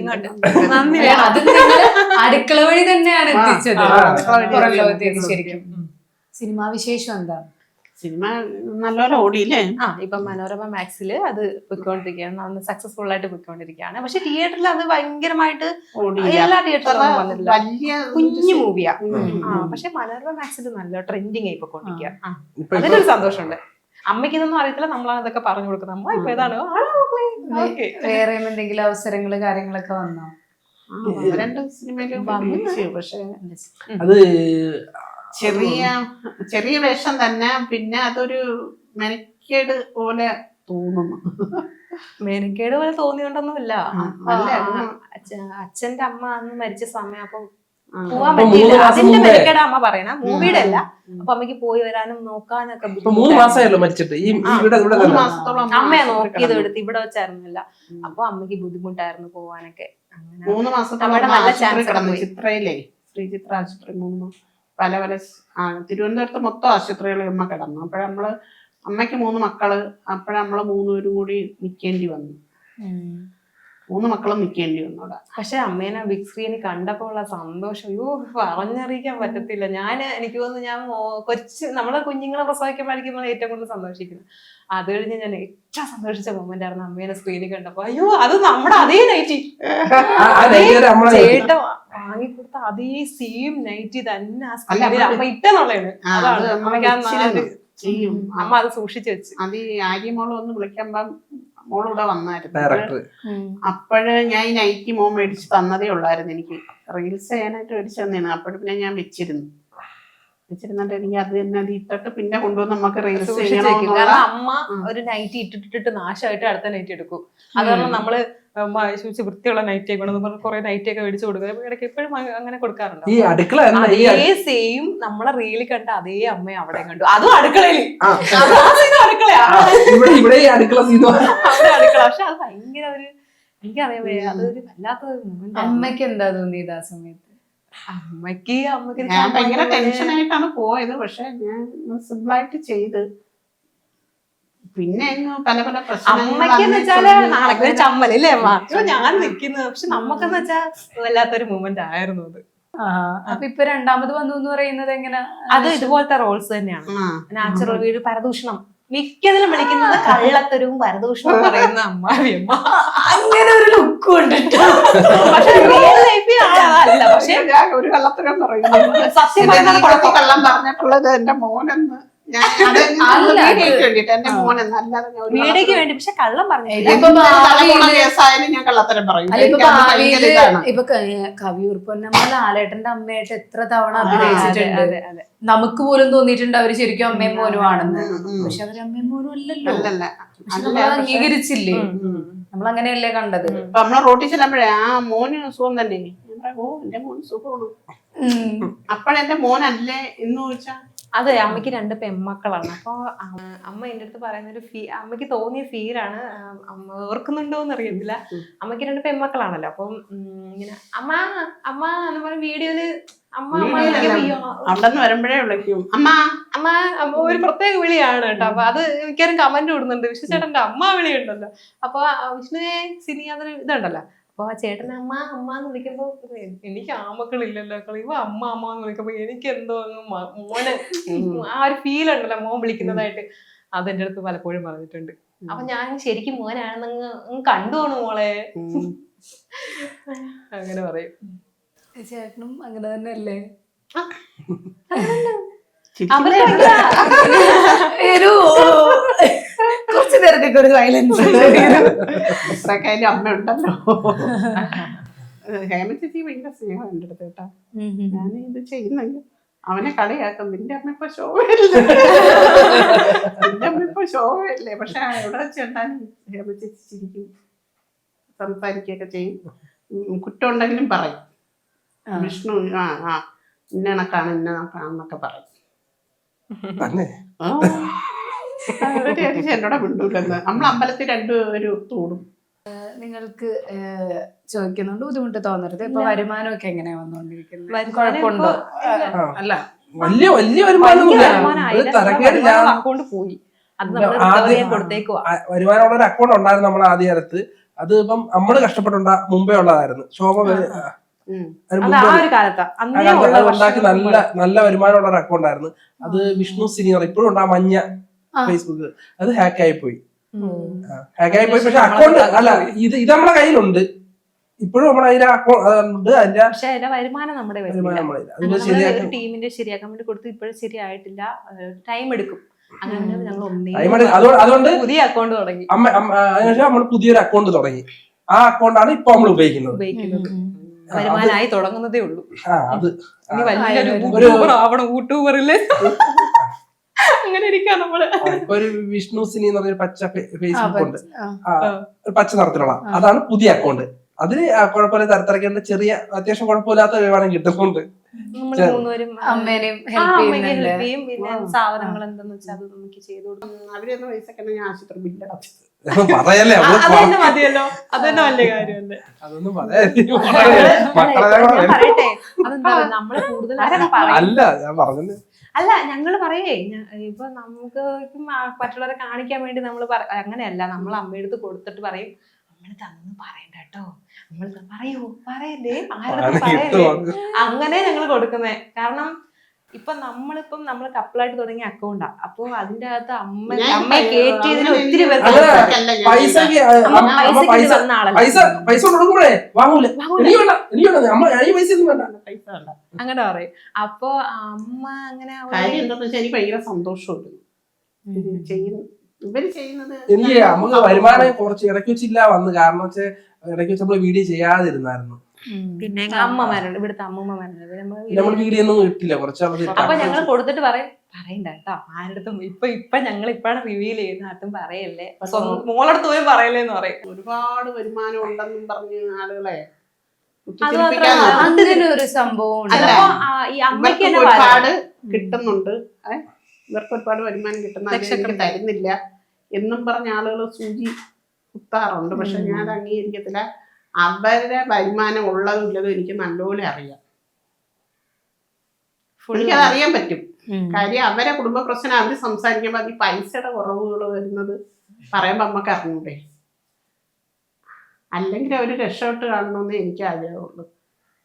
ഇങ്ങോട്ട് നന്ദി വേണം. അത് നിങ്ങള് അടുക്കള വഴി തന്നെയാണ് എത്തിച്ചത് പുറം ലോകത്തേക്ക്. ശരിക്കും സിനിമാ വിശേഷം എന്താ? സിനിമ നല്ലപോലെ ഓടിയില്ലേ? ഇപ്പൊ മനോരമ മാക്സില് അത് പൊയ്ക്കൊണ്ടിരിക്കുകയാണ്, സക്സസ്ഫുൾ ആയിട്ട് പൊയ്ക്കൊണ്ടിരിക്കുകയാണ്. പക്ഷെ തിയേറ്ററിൽ അത് ഭയങ്കരമായിട്ട് എല്ലാ തിയേറ്ററിലും വന്നില്ല, വലിയ കുഞ്ഞു മൂവിയാ. പക്ഷെ മനോരമ മാക്സിൽ നല്ല ട്രെൻഡിങ് ആയി പൊയ്ക്കൊണ്ടിരിക്കുക. അതിനൊരു സന്തോഷമുണ്ട്. അമ്മയ്ക്ക് ഇതൊന്നും അറിയത്തില്ല, നമ്മളാണ് ഇതൊക്കെ പറഞ്ഞു കൊടുക്കുന്നത്. അമ്മ ഇപ്പൊ ഏതാണ് വേറെ എന്തെങ്കിലും അവസരങ്ങള് കാര്യങ്ങളൊക്കെ വന്നോ? 2 സിനിമയിലും പക്ഷെ അത് ചെറിയ വേഷം തന്നെ. പിന്നെ അതൊരു മെനക്കേട് പോലെ തോന്നുന്നു. മെനക്കേട് പോലെ തോന്നിയോണ്ടൊന്നുമില്ല. അച്ഛന്റെ അമ്മ അന്ന് മരിച്ച സമയം, അപ്പൊ പോവാൻ പറ്റില്ല. അതിന്റെ മെനക്കേട് അമ്മ പറയണ, മൂവിയുടെ അല്ല. അപ്പൊ അമ്മയ്ക്ക് പോയി വരാനും നോക്കാനൊക്കെ 3 മാസമായല്ലോ മരിച്ചിട്ട്. അമ്മയെ നോക്കിയത് എടുത്ത് ഇവിടെ വെച്ചായിരുന്നില്ല. അപ്പൊ അമ്മയ്ക്ക് ബുദ്ധിമുട്ടായിരുന്നു പോവാനൊക്കെ. 3 മാസത്തോളം നല്ല ചാൻസ് കിടന്നു ചിത്രയിലേ, ശ്രീചിത്ര ആശുപത്രി. 3 പല തിരുവനന്തപുരത്ത് മൊത്തം ആശുപത്രികളിൽ അമ്മ കിടന്നു. അമ്മയ്ക്ക് 3 മക്കള്. നമ്മള് 3 പേരും കൂടി നിക്കേണ്ടി വന്നു. 3 മക്കളും നിക്കേണ്ടി വന്നു അവിടെ. പക്ഷെ അമ്മേനെ ബിഗ് സ്ക്രീനിൽ കണ്ടപ്പോൾ ഉള്ള സന്തോഷം പറഞ്ഞറിയിക്കാൻ പറ്റത്തില്ല. എനിക്ക് തോന്നുന്നു, ഞാൻ നമ്മളെ കുഞ്ഞുങ്ങളെ പ്രസവിക്കുമ്പോഴായിരിക്കും നമ്മൾ ഏറ്റവും കൂടുതൽ സന്തോഷിക്കുന്നത്. അത് കഴിഞ്ഞ് ഞാൻ ഏറ്റവും സന്തോഷിച്ച മൊമെന്റ് ആയിരുന്നു അമ്മേനെ സ്ക്രീനിൽ കണ്ടപ്പോ. അത് നമ്മുടെ അതേ നൈറ്റി, ചേട്ടൻ വാങ്ങിക്കൊടുത്ത അതേ സെയിം നൈറ്റി തന്നെ അമ്മ ഇട്ടെന്നുള്ളതാണ്. അമ്മ അത് സൂക്ഷിച്ചു വെച്ച്. അത് ഈ ആര്യമോള് ഒന്ന് വിളിക്കുമ്പം മോളിവിടെ വന്നായിരുന്നു. അപ്പോഴ് ഞാൻ ഈ നൈറ്റി മോൻ മേടിച്ച് തന്നതേ ഉള്ളായിരുന്നു. എനിക്ക് റീൽസ് ചെയ്യാനായിട്ട് മേടിച്ചു തന്നെയാണ്. അപ്പോഴും പിന്നെ ഞാൻ വെച്ചിരുന്നിട്ട് എനിക്ക് അത് തന്നെ അത് ഇട്ടിട്ട് പിന്നെ കൊണ്ടുവന്ന് നമുക്ക് റീൽസ് ചെയ്യണം. കാരണം അമ്മ ഒരു നൈറ്റി ഇട്ടിട്ട് നാശമായിട്ട് അടുത്ത നൈറ്റി എടുക്കും. അത് കാരണം നമ്മള് വൃത്തിയുള്ള നൈറ്റി ആയിക്കോണം കുറെ നൈറ്റി ഒക്കെ മേടിച്ചു കൊടുക്കുക. ഇടയ്ക്ക് എപ്പോഴും അങ്ങനെ കൊടുക്കാറുണ്ട്. ഈ അടുക്കള അതേ സെയിം നമ്മളെ റീലിൽ കണ്ട അതേ അമ്മ അവിടെ കണ്ടു. അതും അടുക്കളയിൽ അടുക്കള. പക്ഷെ അത് ഭയങ്കര ഒരു എനിക്കറിയാം, അതൊരു വല്ലാത്തൊരു മൊമെന്റ്. അമ്മയ്ക്ക് എന്താ തോന്നിയത് ആ സമയത്ത്? അമ്മയ്ക്ക് ഞാൻ ഭയങ്കര ടെൻഷനായിട്ടാണ് പോയത്. പക്ഷെ ഞാൻ സിമ്പിളായിട്ട് ചെയ്ത്. പിന്നെ പല അമ്മയ്ക്കെന്ന് വെച്ചാല് നാളെ ചമ്മലല്ലേ ഞാൻ നിക്കുന്നത്. പക്ഷെ നമുക്കെന്ന് വെച്ചാൽ വല്ലാത്തൊരു മൂമെന്റ് ആയിരുന്നു അത്. അപ്പൊ ഇപ്പൊ രണ്ടാമത് വന്നു എന്ന് പറയുന്നത് എങ്ങനെ? അത് ഇതുപോലത്തെ റോൾസ് തന്നെയാണ്. നാച്ചുറൽ വീട്, പരദൂഷണം, മിക്കതിലും വിളിക്കുന്നത് കള്ളത്തരവും പരദൂഷണവും പറയുന്ന അമ്മാവിയമ്മ. അങ്ങനെ ഒരു ലുക്കും ഉണ്ട്. പക്ഷെ റിയൽ ലൈഫിൽ അതല്ല. പക്ഷെ ഒരു കള്ളത്തരം പറയുന്നു. സത്യം കള്ളം പറഞ്ഞിട്ടുള്ളത് എന്റെ മോനെന്ന് വീടേക്ക് വേണ്ടി. പക്ഷെ കള്ളം പറഞ്ഞു ഞാൻ കള്ളത്തരം പറയും. ഇപ്പൊ കവിയൂർ പൊന്നമ്മ ലാലേട്ടന്റെ അമ്മയായിട്ട് എത്ര തവണ അഭിനയിച്ചിട്ടുണ്ട്. നമുക്ക് പോലും തോന്നിയിട്ടുണ്ട് അവര് ശരിക്കും അമ്മയും മോനും ആണെന്ന്. പക്ഷെ അവര് അമ്മയും മോനും അല്ലല്ലോ. പക്ഷെ നമ്മൾ അംഗീകരിച്ചില്ലേ? നമ്മൾ അങ്ങനെയല്ലേ കണ്ടത്. നമ്മളെ റോട്ടിൽ ചെല്ലുമ്പോഴേ മോന് സുഖം തന്നെ. ഓ എന്റെ മോന് സുഖമാണ്. അപ്പോഴെന്റെ മോനല്ലേ എന്ന് ചോദിച്ചാ അതെ. അമ്മയ്ക്ക് 2 പെൺമക്കളാണ്. അപ്പൊ അമ്മ എന്റെ അടുത്ത് പറയുന്ന ഒരു അമ്മയ്ക്ക് തോന്നിയ ഫീലാണ്. അമ്മ ഓർക്കുന്നുണ്ടോന്ന് അറിയത്തില്ല. അമ്മയ്ക്ക് 2 പെൺമക്കളാണല്ലോ. അപ്പം ഇങ്ങനെ അമ്മ അമ്മ എന്ന് പറഞ്ഞ വീഡിയോയില് അമ്മ അവിടെ നിന്ന് വരുമ്പോഴേ വിളിക്കും അമ്മ അമ്മ അമ്മ ഒരു പ്രത്യേക വിളിയാണ് കേട്ടോ. അപ്പൊ അത് മിക്കവാറും കമന്റ് ഇടുന്നുണ്ട്. വിഷ്ണു ചേട്ടന്റെ അമ്മ വിളിയുണ്ടല്ലോ. അപ്പൊ വിഷ്ണുവെ സിനി അതൊരു ഇതുണ്ടല്ലോ. അപ്പൊ ആ ചേട്ടനെ അമ്മ അമ്മ എന്ന് വിളിക്കുമ്പോ എനിക്ക് ആമക്കളില്ലല്ലോ, ഇവ അമ്മ അമ്മ എന്ന് വിളിക്കുമ്പോ എനിക്ക് എന്തോ മോനെ ആ ഒരു ഫീൽ ഉണ്ടല്ലോ മോൻ വിളിക്കുന്നതായിട്ട്. അതെന്റെ അടുത്ത് പലപ്പോഴും പറഞ്ഞിട്ടുണ്ട്. അപ്പൊ ഞാൻ ശരിക്കും മോനാണെന്ന് കണ്ടുപോണു മോളെ അങ്ങനെ പറയും. ചേട്ടനും അങ്ങനെ തന്നെ അല്ലേ? കുറച്ച് നേരത്തേക്ക് ഒരു സൈലൻസ്. ഇത്രയൊക്കെ അതിന്റെ അമ്മ ഉണ്ടല്ലോ. ഹേമ ചേച്ചി ഭയങ്കര സ്നേഹം എൻ്റെ അടുത്ത് കേട്ടാ. ഞാൻ ഇത് ചെയ്യുന്നെങ്കിൽ അവനെ കളിയാക്കും, നിന്റെ അമ്മ ഇപ്പൊ ശോഭയല്ലേ, നിന്റെ അമ്മ ഇപ്പൊ ശോഭയല്ലേ. പക്ഷെ എവിടെ വെച്ചുണ്ടാലും ഹേമ ചേച്ചി ചിരിക്കും, സംസാരിക്കുകയൊക്കെ ചെയ്യും. കുറ്റം ഉണ്ടെങ്കിലും പറയും. വിഷ്ണു ഇന്നണക്കാണ് ഇന്നണക്കാണെന്നൊക്കെ പറയും. എന്നോട് മിണ്ടൂലെന്ന്. നമ്മൾ അമ്പലത്തിൽ രണ്ടുപേരും കൂടും. നിങ്ങൾക്ക് ചോദിക്കുന്നുണ്ട്, ബുദ്ധിമുട്ട് തോന്നരുത്. ഇപ്പൊ വരുമാനമൊക്കെ എങ്ങനെയാ വന്നുകൊണ്ടിരിക്കുന്നത്? വരുമാനം കുഴപ്പമുണ്ടോ? ഇപ്പൊ അല്ല വലിയ വരുമാനമൊന്നുമില്ല, തരക്കേടില്ല. അക്കൗണ്ട് പോയി, അത് നമ്മൾ കൊടുത്തേക്കുവാ. വരുമാനമുള്ള ഒരു അക്കൗണ്ട് ഉണ്ടായിരുന്നു നമ്മൾ ആദ്യ കാലത്ത്. അത് ഇപ്പം നമ്മള് കഷ്ടപ്പെട്ടുണ്ട മുമ്പേ ഉള്ളതായിരുന്നു. ശോഭ ഉണ്ടാക്കി നല്ല വരുമാനമുള്ള ഒരു അക്കൗണ്ട് ആയിരുന്നു. അത് വിഷ്ണു സീനിയർ ഇപ്പോഴും ഉണ്ട്, ആ മഞ്ഞ ഫേസ്ബുക്ക്. അത് ഹാക്കായി പോയി. പക്ഷെ അക്കൗണ്ട് അല്ല, ഇത് നമ്മളെ കയ്യിലുണ്ട് ഇപ്പോഴും. നമ്മുടെ അതിന്റെ അക്കൗണ്ട് പക്ഷെ അതിന്റെ വരുമാനം നമ്മുടെ ടീമിന്റെ ശരിയാക്കാൻ വേണ്ടി കൊടുത്ത് ഇപ്പോഴും ശരിയായിട്ടില്ല, ടൈം എടുക്കും. അതുകൊണ്ട് പുതിയ അക്കൗണ്ട് തുടങ്ങി. നമ്മൾ പുതിയൊരു അക്കൗണ്ട് തുടങ്ങി. ആ അക്കൗണ്ടാണ് ഇപ്പൊ നമ്മൾ ഉപയോഗിക്കുന്നത്. വരുമാനമായി തുടങ്ങുന്നതേ ഉള്ളൂ. അത് യൂട്യൂബറില് അങ്ങനെ ഇരിക്കാം നമ്മള്. ഒരു വിഷ്ണു സിനി എന്ന് പറഞ്ഞൊരു പച്ച ഫേസ്ബുക്ക് ഉണ്ട്, പച്ച നിറത്തിലുള്ള. അതാണ് പുതിയ അക്കൗണ്ട്. അതിന് കുഴപ്പമില്ല, തരത്തിറക്കേണ്ട ചെറിയ അത്യാവശ്യം കുഴപ്പമില്ലാത്ത വരുമാനം കിട്ടുന്നുണ്ട്. അമ്മേനെയും ഹെൽപ്പ് ചെയ്യും. പിന്നെ സാധനങ്ങൾ എന്താന്ന് വെച്ചാൽ അത് നമുക്ക് ചെയ്തു കൊടുക്കും. അവരൊന്നും പൈസ ഞാൻ ആശുപത്രി ബില്ലടച്ചു പറയല്ലേ, മതിയല്ലോ, അതന്നെ വലിയ കാര്യമല്ലേ. അതൊന്നും പറയട്ടെ, അതെന്താ നമ്മള് കൂടുതൽ അല്ല ഞാൻ പറഞ്ഞത്. അല്ല ഞങ്ങള് പറയേ, ഇപ്പൊ നമുക്ക് മറ്റുള്ളവരെ കാണിക്കാൻ വേണ്ടി നമ്മള് അങ്ങനെയല്ല. നമ്മൾ അമ്മയെടുത്ത് കൊടുത്തിട്ട് പറയും, നമ്മള് തന്നു പറയണ്ട കേട്ടോ, നമ്മൾ പറയല്ലേ, ആരുടെ പറയല്ലേ, അങ്ങനെ ഞങ്ങൾ കൊടുക്കുന്നേ. കാരണം ഇപ്പൊ നമ്മൾ കപ്പിളായിട്ട് തുടങ്ങിയ അക്കൗണ്ടാ. അപ്പൊ അതിന്റെ അകത്ത് അമ്മയെ കയറ്റിയതിന് ഒത്തിരി പേർക്ക് അങ്ങനെ പറയും. അപ്പൊ അമ്മ അങ്ങനെ എന്താന്ന് വെച്ചാൽ എനിക്ക് ഭയങ്കര സന്തോഷമുണ്ട് ഇവര് ചെയ്യുന്നത്. എനിക്ക് നമുക്ക് വരുമാനം കുറച്ച് ഇടയ്ക്ക് വെച്ചില്ല വന്ന്. കാരണം വെച്ചാൽ ഇടയ്ക്ക് വെച്ച് നമ്മള് വീഡിയോ ചെയ്യാതിരുന്നായിരുന്നു. പിന്നെ അമ്മമാരുണ്ട്, ഇവിടുത്തെ അമ്മൂമ്മമാരുണ്ട്, നമ്മൾ വീഡിയോ ഒന്നും കിട്ടില്ല കുറച്ച്. അപ്പൊ ഞങ്ങൾ കൊടുത്തിട്ട് പറയണ്ട കേട്ടോ ആരടുത്തും. ഇപ്പൊ ഞങ്ങൾ ഇപ്പഴാണ് റിവീൽ ചെയ്യുന്ന, ആട്ടും പറയല്ലേ, മോളടുത്ത് പോലും പറയല്ലേ എന്ന് പറയും. ഒരുപാട് വരുമാനം ഉണ്ടെന്നും പറഞ്ഞ് ആളുകളെ ഒരു സംഭവം ഒരുപാട് കിട്ടുന്നുണ്ട്, ഇവർക്ക് ഒരുപാട് വരുമാനം കിട്ടുന്ന തരുന്നില്ല എന്നും പറഞ്ഞ ആളുകൾ സൂചി കുത്താറുണ്ട്. പക്ഷെ ഞാൻ അംഗീകരിക്കത്തില്ല. അവരുടെ വരുമാനം ഉള്ളതും ഇല്ലതും എനിക്ക് നല്ലപോലെ അറിയാം. എനിക്കത് അറിയാൻ പറ്റും. കാര്യം അവരെ കുടുംബ പ്രശ്നം അവര് സംസാരിക്കുമ്പോ ഈ പൈസയുടെ കുറവുകൾ വരുന്നത് പറയുമ്പോ നമുക്ക് അറിഞ്ഞൂടെ. അല്ലെങ്കിൽ അവര് രക്ഷപ്പെട്ട് കാണണമെന്നേ എനിക്ക് ആഗ്രഹമുള്ളൂ.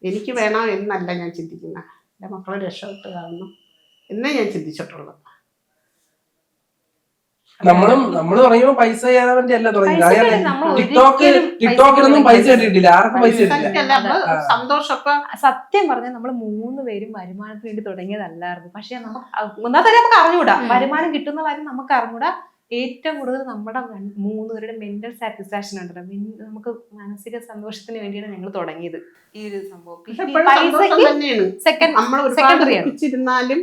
എനിക്ക് വേണോ എന്നല്ല ഞാൻ ചിന്തിക്കുന്നത്, എൻ്റെ മക്കളെ രക്ഷപ്പെട്ട് കാണണം എന്നേ ഞാൻ ചിന്തിച്ചിട്ടുള്ളൂ. നമ്മള് പറയുമ്പോ പൈസ ചെയ്യാൻ അല്ല തുടങ്ങി. ടിക്ടോക്കിലൊന്നും പൈസ കിട്ടിയിട്ടില്ല, ആർക്കും പൈസ കിട്ടില്ല. സന്തോഷം. സത്യം പറഞ്ഞാൽ നമ്മള് 3 പേരും വരുമാനത്തിന് വേണ്ടി തുടങ്ങിയതല്ലായിരുന്നു. പക്ഷെ നമുക്ക് അറിഞ്ഞൂടാ, വരുമാനം കിട്ടുന്ന കാര്യം നമുക്ക് അറിഞ്ഞൂടാ. ഏറ്റവും കൂടുതൽ നമ്മുടെ 3 പേരുടെ മെന്റൽ സാറ്റിസ്ഫാക്ഷൻ ഉണ്ടല്ലോ, നമുക്ക് മാനസിക സന്തോഷത്തിന് വേണ്ടിയാണ് ഞങ്ങൾ തുടങ്ങിയത് ഈ ഒരു സംഭവം. സെക്കൻഡറിയാണ്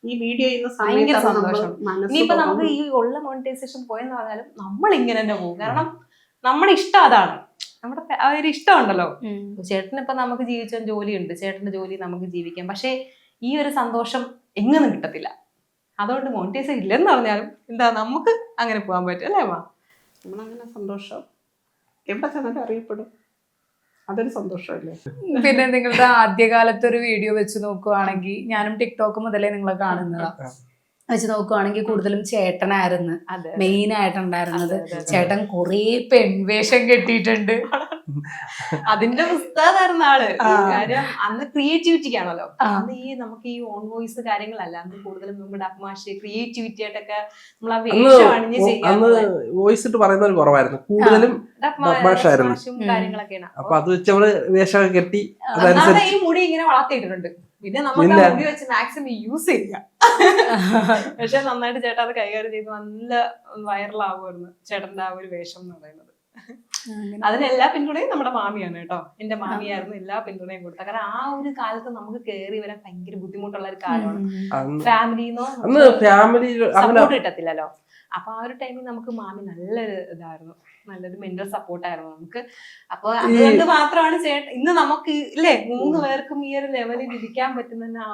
ഈ വീഡിയോ ഭയങ്കര സന്തോഷം. ഇനിയിപ്പോ നമുക്ക് ഈ ഉള്ള മോണിറ്റൈസേഷൻ പോയെന്ന് പറഞ്ഞാലും നമ്മൾ ഇങ്ങനെ തന്നെ പോകും. കാരണം നമ്മുടെ ഇഷ്ടം അതാണ്, നമ്മുടെ ആ ഒരു ഇഷ്ടം ഉണ്ടല്ലോ. ചേട്ടനിപ്പോ നമുക്ക് ജീവിച്ച ജോലിയുണ്ട്, ചേട്ടന്റെ ജോലി നമുക്ക് ജീവിക്കാം. പക്ഷെ ഈ ഒരു സന്തോഷം എങ്ങനെ കിട്ടത്തില്ല. അതുകൊണ്ട് മോണിറ്റൈസേഷൻ ഇല്ലെന്ന് പറഞ്ഞാലും എന്താ നമുക്ക് അങ്ങനെ പോകാൻ പറ്റും അല്ലേ അമ്മ? നമ്മളങ്ങനെ സന്തോഷം എവിടെ ചെന്നാലും അറിയപ്പെടും, അതൊരു സന്തോഷമല്ലേ. പിന്നെ നിങ്ങളുടെ ആദ്യകാലത്തെ ഒരു വീഡിയോ വെച്ച് നോക്കുവാണെങ്കിൽ, ഞാനും ടിക്ടോക്ക് മുതലേ നിങ്ങളെ കാണുന്നതാ, വെച്ച് നോക്കുവാണെങ്കിൽ കൂടുതലും ചേട്ടനായിരുന്നു മെയിൻ ആയിട്ടുണ്ടായിരുന്നത്. ചേട്ടൻ കുറേ പെൺവേഷം കെട്ടിയിട്ടുണ്ട്. അതിന്റെ ഉസ്താദായിരുന്ന ആള്. കാര്യം അന്ന് ക്രിയേറ്റിവിറ്റിക്കാണല്ലോ. അന്ന് നമുക്ക് ഈ ഓൺ വോയിസ് കാര്യങ്ങളല്ല, അന്ന് കൂടുതലും നമ്മുടെ ഡബ്മാഷ് ക്രിയേറ്റിവിറ്റി ആയിട്ടൊക്കെ നമ്മൾ ആ വേഷം അണിഞ്ഞ് അന്ന് വോയിസ് ഇട്ട് പറയുന്നവർ കുറവായിരുന്നു, കൂടുതലും ഡബ്മാഷായിരുന്നു കാര്യങ്ങളൊക്കെയാണ്. അപ്പൊ അത് വെച്ച് നമ്മള് വേഷമൊക്കെ കെട്ടി അതാണ് ഈ മുടി ഇങ്ങനെ വളർത്തിയിട്ടുണ്ട്. പിന്നെ നമുക്ക് ആ മുടി വെച്ച് മാക്സിമം യൂസ് ചെയ്യാം. പക്ഷെ നന്നായിട്ട് ചേട്ടാ അത് കൈകാര്യം ചെയ്ത് നല്ല വൈറലാകുമായിരുന്നു ചേട്ടന്റെ ആ ഒരു വേഷം എന്ന് പറയുന്നത്. അതിനെല്ലാ പിന്തുണയും നമ്മുടെ മാമിയാണ് കേട്ടോ. എന്റെ മാമിയായിരുന്നു എല്ലാ പിന്തുണയും കൊടുത്തത്. കാരണം ആ ഒരു കാലത്ത് നമുക്ക് കയറി വരാൻ ഭയങ്കര ബുദ്ധിമുട്ടുള്ള ഒരു കാലമാണ്. ഫാമിലിന്നോ സപ്പോർട്ട് കിട്ടത്തില്ലല്ലോ. അപ്പൊ ആ ഒരു ടൈമിൽ നമുക്ക് മാമി നല്ലൊരു ഇതായിരുന്നു, നല്ലൊരു മെന്റൽ സപ്പോർട്ടായിരുന്നു നമുക്ക്. അപ്പൊ അതുകൊണ്ട് മാത്രമാണ് ചേട്ടൻ ഇന്ന് നമുക്ക് ഇല്ലേ 3 പേർക്കും ഈ ഒരു ലെവലിൽ ഇരിക്കാൻ പറ്റുന്ന ആ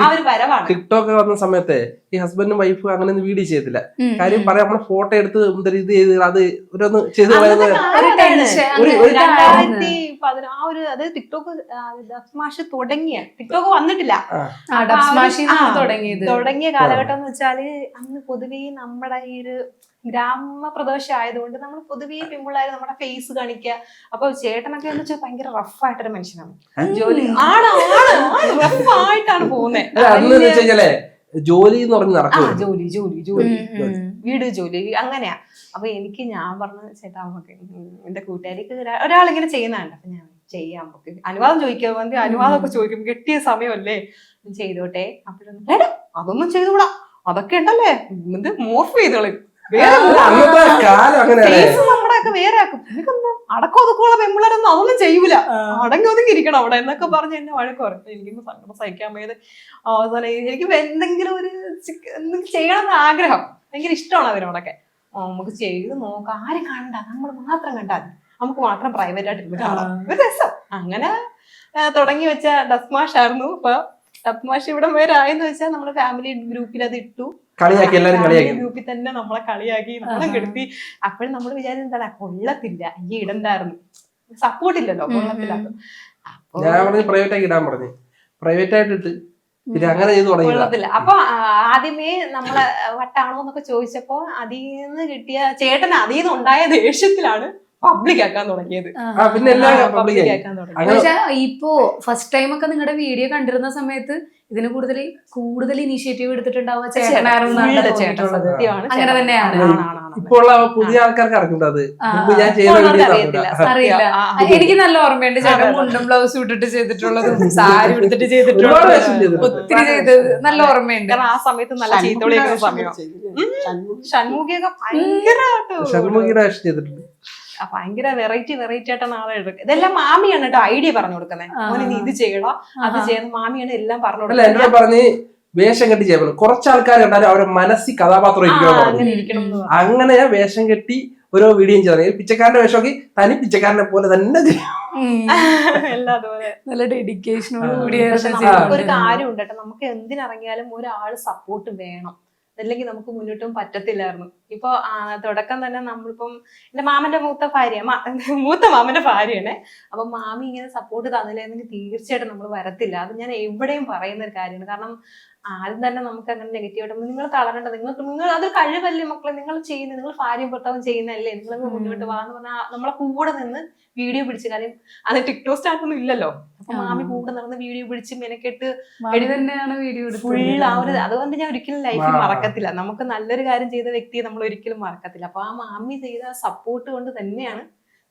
ഒരു വരവാണ്. ടിക്ടോക്ക് വന്ന സമയത്ത് ഈ ഹസ്ബൻഡും വൈഫും അങ്ങനെ ഒന്നും വീഡിയോ ചെയ്തില്ല. കാര്യം പറയാം, നമ്മള് ഫോട്ടോ എടുത്ത് ഇത് ചെയ്ത് അത് ഓരോന്ന് ചെയ്ത് ടിക്ടോക്ക് ഡബ്മാഷ് ടിക്ടോക്ക് വന്നിട്ടില്ല. തുടങ്ങിയ കാലഘട്ടം എന്ന് വെച്ചാല് അന്ന് പൊതുവേ നമ്മുടെ ഈ ഒരു ഗ്രാമപ്രദേശം ആയതുകൊണ്ട് നമ്മൾ പൊതുവേ പെൺപിള്ളേര് നമ്മുടെ ഫേസ് കാണിക്കുക. അപ്പൊ ചേട്ടനൊക്കെ എന്ന് വെച്ചാൽ ഭയങ്കര റഫായിട്ടൊരു മനുഷ്യനാണ്. ജോലി റഫായിട്ടാണ് പോകുന്നത്. ജോലി എന്ന് പറഞ്ഞ് നടക്കും, ജോലി ജോലി ജോലി വീട് ജോലി അങ്ങനെയാ. അപ്പൊ ഞാൻ പറഞ്ഞു ചേട്ടാ നമുക്ക് എന്റെ കൂട്ടുകാരിക്ക് ഒരാളിങ്ങനെ ചെയ്യുന്നുണ്ട്, അപ്പൊ ഞാൻ ചെയ്യാൻ നമുക്ക് അനുവാദം ചോദിക്കാൻ അനുവാദമൊക്കെ ചോദിക്കും. കെട്ടിയ സമയമല്ലേ ചെയ്തോട്ടെ. അപ്പോഴൊന്നും അതൊന്നും ചെയ്തുകൂടാ, അതൊക്കെ ഉണ്ടല്ലേ ഇത് മോർഫ് ചെയ്തോളി നമ്മുടെയൊക്കെ വേറെ ആക്കും. എനിക്കെന്താ അടക്കം ഒതുക്കുള്ള പെമ്പിള്ളേരൊന്നും അതൊന്നും ചെയ്യൂല, അടങ്ങി ഒതുങ്ങി ഇരിക്കണം അവിടെ എന്നൊക്കെ പറഞ്ഞ് എന്നെ വഴക്ക് പറയും. എനിക്കൊന്നും സങ്കടം സഹിക്കാൻ പോയത് അവസാനം എനിക്ക് എന്തെങ്കിലും ചെയ്യണമെന്ന് ആഗ്രഹം, ഭയങ്കര ഇഷ്ടമാണ് അതിനോടൊക്കെ. നമുക്ക് ചെയ്ത് നോക്കാം, ആരും കണ്ട നമ്മൾ മാത്രം കണ്ടാൽ നമുക്ക് മാത്രം പ്രൈവറ്റ് ആയിട്ട് ഇരുന്ന് കാണാം, ഒരു രസം. അങ്ങനെ തുടങ്ങി വെച്ച ഡബ്മാഷ് ആയിരുന്നു. ഇപ്പൊ ഡബ്മാഷ് ഇവിടെ വരെ ആയെന്ന് വെച്ചാൽ നമ്മുടെ ഫാമിലി ഗ്രൂപ്പിൽ അത് ഇട്ടു, ഗ്രൂപ്പിൽ തന്നെ നമ്മളെ കളിയാക്കി നമ്മളെ കെടുത്തി. അപ്പോഴും നമ്മൾ വിചാരിച്ചത് എന്താണ്, കൊള്ളത്തില്ല ഈ ഇടണ്ടായിരുന്നു, സപ്പോർട്ടില്ലല്ലോ, കൊള്ളത്തില്ലാത്ത. കൊള്ളത്തില്ല. അപ്പൊ ആദ്യമേ നമ്മളെ വട്ടാണോ എന്നൊക്കെ ചോദിച്ചപ്പോ അതിൽ നിന്ന് കിട്ടിയ ചേട്ടൻ അതിൽ നിന്ന് ഉണ്ടായ ദേഷ്യത്തിലാണ് പബ്ലിക് ആക്കാൻ തുടങ്ങിയത്. ഇപ്പോ ഫസ്റ്റ് ടൈം ഒക്കെ നിങ്ങളുടെ വീഡിയോ കണ്ടിരുന്ന സമയത്ത് ഇതിന് കൂടുതൽ ഇനീഷ്യേറ്റീവ് എടുത്തിട്ടുണ്ടാവുക ചേട്ടനായിരുന്നു. അങ്ങനെ തന്നെയാണ്. ഇപ്പോൾ പുതിയ ആൾക്കാർക്ക് അറിഞ്ഞത് അറിയില്ല. എനിക്ക് നല്ല ഓർമ്മയുണ്ട് ചേട്ടൻ മുണ്ടും ബ്ലൗസും ഇട്ടിട്ട് ചെയ്തിട്ടുള്ളതും സാരി എടുത്തിട്ട് ചെയ്തിട്ടുള്ളതും ഒത്തിരി ചെയ്തത് നല്ല ഓർമ്മയുണ്ട്. ആ സമയത്ത് നല്ല ചീത്തോളിയൊക്കെ സമയം ഷൺമുഖിയൊക്കെ ഭയങ്കര വെറൈറ്റി ആയിട്ടാണ് ആളെ എടുക്കുക. ഇതെല്ലാം മാമിയാണ് കേട്ടോ ഐഡിയ പറഞ്ഞു കൊടുക്കുന്നത്. മോനെ നീ ഇത് ചെയ്യണോ അത് ചെയ്യണം, മാമിയാണ് എല്ലാം പറഞ്ഞു കൊടുക്കുന്നത്. പറഞ്ഞ് വേഷം കെട്ടി ചെയ്യണം. കുറച്ച് ആൾക്കാർ കണ്ടാലും അവരുടെ മനസ്സിൽ കഥാപാത്രം ഇരിക്കണം. അങ്ങനെ വേഷം കെട്ടി ഓരോ വീഡിയോ ചെയ്ത പിച്ചക്കാരന്റെ വേഷമൊക്കെ തനി പിച്ചക്കാരനെ പോലെ തന്നെ നല്ല ഡെഡിക്കേഷനോട് കൂടി. ഒരു കാര്യമുണ്ട് കേട്ടോ, നമുക്ക് എന്തിനിറങ്ങിയാലും ഒരാള് സപ്പോർട്ട് വേണം, അല്ലെങ്കിൽ നമുക്ക് മുന്നോട്ടും പറ്റത്തില്ലായിരുന്നു. ഇപ്പൊ തുടക്കം തന്നെ നമ്മളിപ്പം എന്റെ മാമന്റെ മൂത്ത മാമന്റെ ഭാര്യയാണ്. അപ്പൊ മാമി ഇങ്ങനെ സപ്പോർട്ട് തന്നില്ലായിരുന്നെങ്കിൽ തീർച്ചയായിട്ടും നമ്മൾ വരത്തില്ല. അത് ഞാൻ എവിടെയും പറയുന്ന ഒരു കാര്യമാണ്. കാരണം ആദ്യം തന്നെ നമുക്ക് അങ്ങനെ നെഗറ്റീവായിട്ട് നിങ്ങൾ തളരണ്ട, നിങ്ങൾ അത് കഴിവല്ലേ മക്കളെ, നിങ്ങൾ ചെയ്യുന്നത്, നിങ്ങൾ ഭാര്യയും ഭർത്താവും ചെയ്യുന്നതല്ലേ, നിങ്ങൾ മുന്നോട്ട് വാന്ന് പറഞ്ഞാൽ നമ്മളെ കൂടെ നിന്ന് വീഡിയോ പിടിച്ച്. കാര്യം അത് ടിക്ടോക്ക് സ്റ്റാർട്ടൊന്നും ഇല്ലല്ലോ. അപ്പൊ മാമി കൂടെ നടന്ന് വീഡിയോ പിടിച്ച് മെനക്കെട്ട് തന്നെയാണ് വീഡിയോ ഫുൾ ആ ഒരു. അതുകൊണ്ട് ഞാൻ ഒരിക്കലും ലൈഫിൽ മറക്കത്തില്ല. നമുക്ക് നല്ലൊരു കാര്യം ചെയ്ത വ്യക്തിയെ നമ്മൾ ഒരിക്കലും മറക്കത്തില്ല. അപ്പൊ ആ മാമി ചെയ്ത സപ്പോർട്ട് കൊണ്ട് തന്നെയാണ്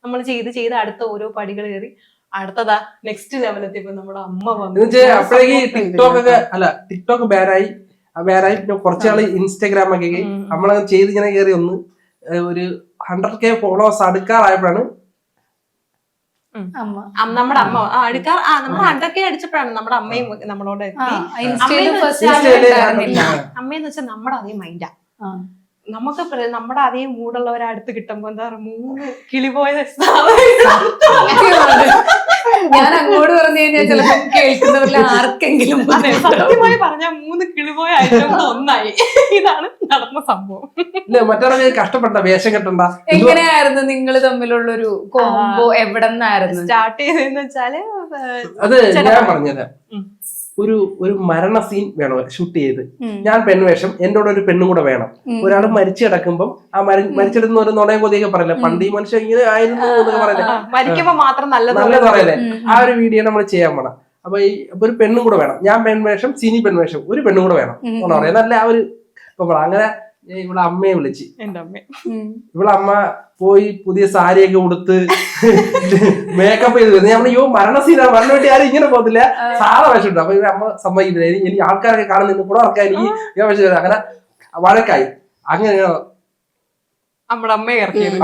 നമ്മൾ ചെയ്ത് അടുത്ത ഓരോ പടികൾ കയറി അടുത്തതാ നെക്സ്റ്റ് ലെവലെത്തിയപ്പോ നമ്മുടെ അമ്മ വന്നു. അപ്പോഴേക്ക് ടിക്ടോക്ക് ബാനായി. പിന്നെ കുറച്ചാള് ഇൻസ്റ്റാഗ്രാം ഒക്കെ നമ്മളങ്ങനെ ചെയ്ത് ഇങ്ങനെ കയറി ഒന്ന് ഒരു 100K ഫോളോവേഴ്സ് അടുക്കാറായപ്പോഴാണ് നമ്മുടെ അമ്മ നമ്മൾ 100K അടിച്ചപ്പോഴാണ് നമ്മുടെ അമ്മയും നമ്മളോട് എത്തി. അമ്മയെന്ന് വെച്ചാൽ നമ്മുടെ അതേ മൈൻഡാ. നമുക്ക് നമ്മുടെ അതേ മൂടുള്ളവരെ അടുത്ത് കിട്ടുമ്പോ എന്താ പറയുക, 3 കിളിപോയ ഞാൻ അങ്ങോട്ട് പറഞ്ഞു കഴിഞ്ഞാൽ ചിലപ്പോൾ കേൾക്കുന്നവരിൽ ആർക്കെങ്കിലും സത്യമായി പറഞ്ഞാൽ 3 കിളിപോയ ഐറ്റം ഒന്നായി. ഇതാണ് നടന്ന സംഭവം. മറ്റൊരാളെ കഷ്ടപ്പെട്ട വേഷം കെട്ടണ്ട. എങ്ങനെയായിരുന്നു നിങ്ങൾ തമ്മിലുള്ളൊരു കോംബോ? എവിടെ നിന്നായിരുന്നു സ്റ്റാർട്ട് ചെയ്തതെന്ന് വെച്ചാല് അത് ഞാൻ പറഞ്ഞത് ഒരു മരണ സീൻ വേണം ഷൂട്ട് ചെയ്ത്. ഞാൻ പെൺവേഷം, എന്റെ കൂടെ ഒരു പെണ്ണും കൂടെ വേണം. ഒരാൾ മരിച്ചു കിടക്കുമ്പോൾ ആ മരിച്ചെടുക്കുന്ന ഒരു നുണയും കൊതിയൊക്കെ പറയില്ല, പണ്ട് ഈ മനുഷ്യൻ ഇങ്ങനെ ആയിരുന്നു എന്നൊക്കെ പറയില്ലേ, മരിക്കുമ്പോ മാത്രം നല്ലത് പറയല്ലേ, ആ ഒരു വീഡിയോ നമ്മൾ ചെയ്യാൻ പോണം. അപ്പൊ ഒരു പെണ്ണും കൂടെ വേണം, ഞാൻ പെൺവേഷം, സിനി പെൺവേഷം, ഒരു പെണ്ണും കൂടെ വേണം എന്ന് പറയാം. നല്ല ആ ഒരു അങ്ങനെ ഇവിടെ അമ്മയെ വിളിച്ച്, ഇവിടെ അമ്മ പോയി പുതിയ സാരിയൊക്കെ ഉടുത്ത് മേക്കപ്പ് ചെയ്ത് വരുന്നത്. ഞാൻ യോ മരണസീനാണ്, മരണ വേണ്ടി ആരും ഇങ്ങനെ പോകത്തില്ല, സാധാ വേഷം ഉണ്ട്. അപ്പൊ ഇവിടെ അമ്മ സമ്മതിക്കുന്നില്ല, എനിക്ക് ആൾക്കാരൊക്കെ കാണുന്ന കൂടെ ആൾക്കാർ എനിക്ക് വേഷം, അങ്ങനെ വഴക്കായി. അങ്ങനെയാണ് നമ്മുടെ അമ്മയെ ഇറക്കിയത്.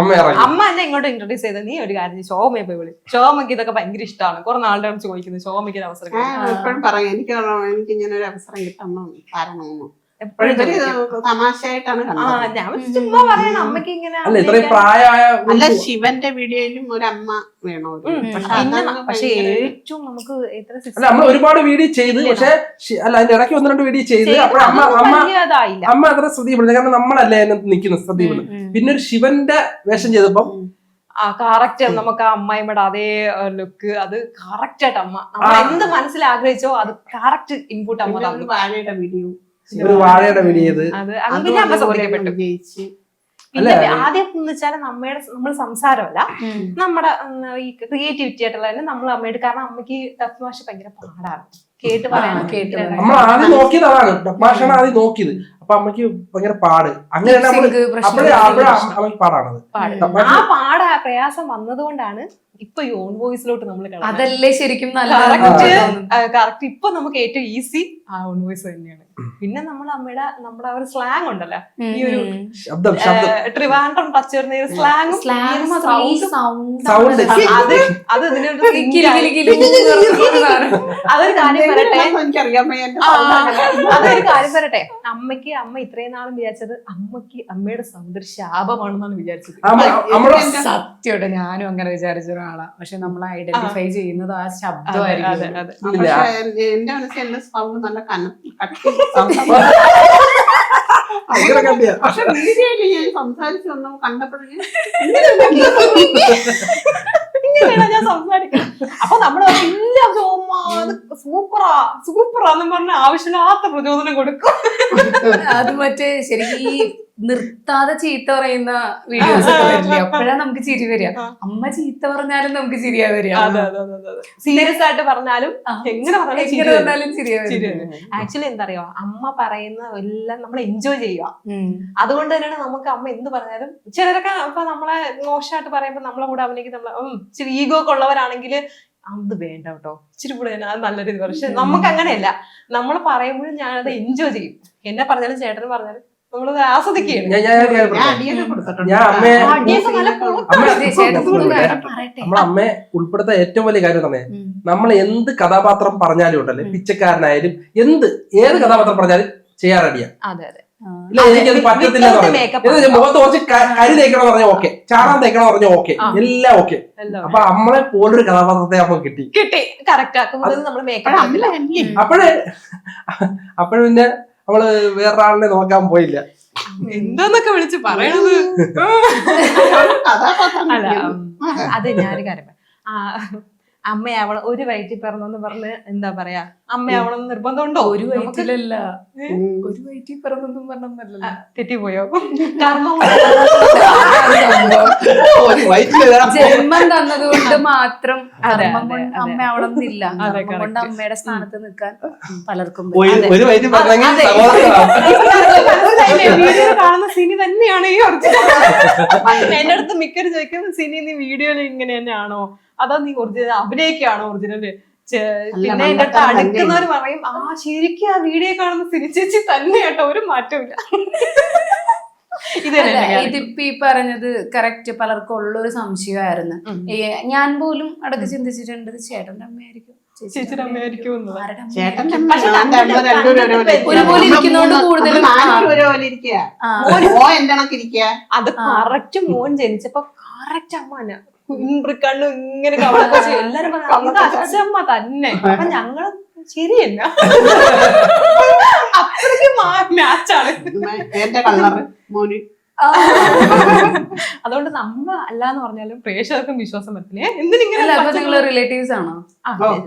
അമ്മ എന്നെ ഇങ്ങോട്ട് ഇൻട്രൊഡ്യൂസ് ചെയ്തത്, നീ ഒരു കാര്യം ശോഭയെ പോയി വിളി, ശോഭയ്ക്ക് ഇതൊക്കെ ഭയങ്കര ഇഷ്ടമാണ്, കുറെ നാളുടെ ചോദിക്കുന്നത് ശോഭയ്ക്ക് ഒരു അവസരം എപ്പോഴും പറയും എനിക്ക് ഇങ്ങനെ ഒരു അവസരം കിട്ടണം തരണമെന്ന്. തമാശയായിട്ടാണ് ഞാൻ ചുമ്മാ പറയണം അമ്മയ്ക്ക് ഇങ്ങനെ. അല്ല, ശിവന്റെ വീഡിയോയിലും ഒരു അമ്മ വേണോ, പക്ഷെ ഏറ്റവും നമുക്ക് നമ്മൾ ഒരുപാട് വീഡിയോ ചെയ്ത്, പക്ഷെ അല്ല അതിന്റെ ഇടയ്ക്ക് 1-2 വീഡിയോ ചെയ്ത് അമ്മ അത്ര ശ്രദ്ധിക്കപ്പെടുന്നത്, കാരണം നമ്മളല്ലേ നിൽക്കുന്നത് ശ്രദ്ധിക്കുന്നത്. പിന്നെ ഒരു ശിവന്റെ വേഷം ചെയ്തപ്പോ കറക്റ്റ് നമുക്ക് ആ അമ്മായിമ്മയുടെ അതേ ലുക്ക്, അത് കറക്റ്റ് ആയിട്ട് അമ്മ എന്ത് മനസ്സിൽ ആഗ്രഹിച്ചോ അത് കറക്റ്റ് ഇൻപുട്ട് അമ്മ തന്നു. വാഴയുടെ വീഡിയോ, ഒരു വാഴയുടെ വീഡിയോ ചെയ്ത് പിന്നെ ആദ്യം എന്ന് വെച്ചാൽ നമ്മൾ സംസാരമല്ല, നമ്മുടെ ഈ ക്രിയേറ്റിവിറ്റി ആയിട്ടുള്ള നമ്മൾ അമ്മയുടെ, കാരണം അമ്മയ്ക്ക് ഡബ് ഭാഷ ഭയങ്കര പാടാണ് കേട്ട് പറയാൻ. നമ്മൾ ആദ്യം നോക്കിയത് അതാണ്, ഡബ് ഭാഷയാണ് ആദ്യം നോക്കിയത്. അപ്പൊ അമ്മയ്ക്ക് ഭയങ്കര പാട്, അങ്ങനെയാണ് അമ്മയ്ക്ക് പാടാണത്. ആ പ്രയാസം വന്നതുകൊണ്ടാണ് ഇപ്പൊ ഈ ഓൺ വോയിസിലോട്ട് നമ്മൾ അതല്ലേ ശരിക്കും കറക്റ്റ്. ഇപ്പൊ നമുക്ക് ഏറ്റവും ഈസി ആ ഓൺ വോയിസ് തന്നെയാണ്. പിന്നെ നമ്മുടെ ആ ഒരു സ്ലാങ് ഉണ്ടല്ലോ, ഈ ഒരു ട്രിവാൻഡ്രം ടച്ച് വരുന്ന സ്ലാങ്ങും അത് അതൊരു കാര്യം പറയട്ടെ, അതൊരു കാര്യം പറയട്ടെ, അമ്മ ഇത്രയും നാളും വിചാരിച്ചത് അമ്മയുടെ സൗണ്ട് ഒരു ശാപമാണെന്നാണ് വിചാരിച്ചത്. സത്യോടെ ഞാനും അങ്ങനെ വിചാരിച്ച ഒരാളാ, പക്ഷെ നമ്മൾ ഐഡന്റിഫൈ ചെയ്യുന്നത് ആ ശബ്ദമായിരിക്കും. എന്റെ മനസ്സിൽ എന്റെ സൗണ്ട് നല്ല പക്ഷെ വീഡിയോയില് ഞാൻ സംസാരിച്ചു വന്നു കണ്ടപ്പോഴേ ഞാൻ സംസാരിക്കണം. അപ്പൊ നമ്മള് സൂപ്പറാന്നും പറഞ്ഞ ആവശ്യമില്ലാത്ത പ്രചോദനം കൊടുക്കും. അത് മറ്റേ ശരിക്കും നിർത്താതെ ചീത്ത പറയുന്ന വീഡിയോസ് ഒക്കെ വരില്ലേ, അപ്പോഴാണ് നമുക്ക് ചിരി വരിക. അമ്മ ചീത്ത പറഞ്ഞാലും നമുക്ക് ചിരിയാ വരിക, സീരിയസ് ആയിട്ട് പറഞ്ഞാലും എങ്ങനെ പറഞ്ഞാലും ചിരിയാ വരിക. ആക്ച്വലി എന്താ അറിയോ, അമ്മ പറയുന്ന എല്ലാം നമ്മൾ എൻജോയ് ചെയ്യുക. അതുകൊണ്ട് തന്നെയാണ് നമുക്ക് അമ്മ എന്ത് പറഞ്ഞാലും, ചിലരൊക്കെ ഇപ്പൊ നമ്മളെ മോശമായിട്ട് പറയുമ്പോ നമ്മളെ കൂടെ അവനേക്ക് ഇച്ചിരി ഈഗോ ഒക്കെ ഉള്ളവരാണെങ്കിൽ അത് വേണ്ട കേട്ടോ, ഇച്ചിരി കൂടെ അത് നല്ല രീതി. പക്ഷെ നമുക്ക് അങ്ങനെയല്ല, നമ്മൾ പറയുമ്പോഴും ഞാനത് എൻജോയ് ചെയ്യും. എന്നെ പറഞ്ഞാലും ചേട്ടൻ പറഞ്ഞാലും നമ്മളത് ആസ്വദിക്കുകയാണ്. നമ്മളമ്മയെ ഉൾപ്പെടുത്താൻ ഏറ്റവും വലിയ കാര്യം തന്നെ, നമ്മൾ എന്ത് കഥാപാത്രം പറഞ്ഞാലും ഉണ്ടല്ലേ, പിച്ചക്കാരനായാലും ഏത് കഥാപാത്രം പറഞ്ഞാലും ചെയ്യാൻ റെഡിയാ. ഇല്ല എനിക്കത് പറ്റത്തില്ല മുഖത്ത് കുറച്ച് കരി തേക്കണം പറഞ്ഞാൽ ഓക്കെ, ചാണകം തേക്കണം പറഞ്ഞാൽ ഓക്കെ, എല്ലാം ഓക്കെ. അപ്പൊ നമ്മളെ പോലൊരു കഥാപാത്രത്തെ നമുക്ക് കിട്ടി. അപ്പോഴ് പിന്നെ നമ്മള് വേറൊരാളിനെ നോക്കാൻ പോയില്ല. എന്താന്നൊക്കെ വിളിച്ച് പറയണത്. അല്ല അതെ, ഞാനൊരു കാര്യം അമ്മയാവണം, ഒരു വയറ്റിൽ പിറന്നെന്ന് പറഞ്ഞ് എന്താ പറയാ, അമ്മയാവണം നിർബന്ധമുണ്ടോ? ഒരു വയറ്റിലല്ല, ഒരു വയറ്റിൽ പിറന്നെന്നും പറഞ്ഞല്ല, തെറ്റിപ്പോയോ? കർമ്മം ജന്മം തന്നതുകൊണ്ട് മാത്രം അമ്മയാവണം എന്നില്ല, കൊണ്ട് അമ്മയുടെ സ്ഥാനത്ത് നിൽക്കാൻ പലർക്കും. കാണുന്ന സിനി തന്നെയാണ് ഈ ഒറിജിനൽ. എന്റെ അടുത്ത് മിക്കരും ചോദിക്കും, സിനി നീ വീഡിയോയിൽ ഇങ്ങനെ തന്നെയാണോ, അതോ നീ ഒറിജിനൽ അഭിനയിക്കാണോ ഒറിജിനല്? പിന്നെ എന്റെ അടുത്ത് അടുക്കുന്നവർ പറയും, ആ ശരിക്കും ആ വീഡിയോ കാണുന്ന സിനി ചേച്ചി തന്നെ കേട്ടോ, ഒരു മാറ്റമില്ല. ഇതിപ്പോ ഈ പറഞ്ഞത് കറക്റ്റ് പലർക്കും ഉള്ളൊരു സംശയമായിരുന്നു. ഞാൻ പോലും അടക്കം ചിന്തിച്ചിട്ടുണ്ട്, ചേട്ടന്റെ അമ്മയായിരിക്കും ചേച്ചിയുടെ അമ്മയായിരിക്കും. ഒരുപോലെ ഇരിക്കുന്നോണ്ട് കൂടുതലും അത് കറക്റ്റ് മോൻ ജനിച്ചപ്പോ കറക്റ്റ് അമ്മ കണ്ണു ഇങ്ങനെ കവളൊക്കെ ചെയ്യും. എല്ലാരും പറഞ്ഞു അച്ഛമ്മ തന്നെ. അപ്പൊ ഞങ്ങള് ശരിയല്ല, അത്രയ്ക്ക് മാച്ചാണ്. എന്റെ കളറ് മോന് അതുകൊണ്ട് നമ്മ അല്ലാന്ന് പറഞ്ഞാലും പ്രേക്ഷകർക്കും വിശ്വാസം പറ്റില്ല. അല്ല, അപ്പൊ നിങ്ങള് റിലേറ്റീവ്സ് ആണോ?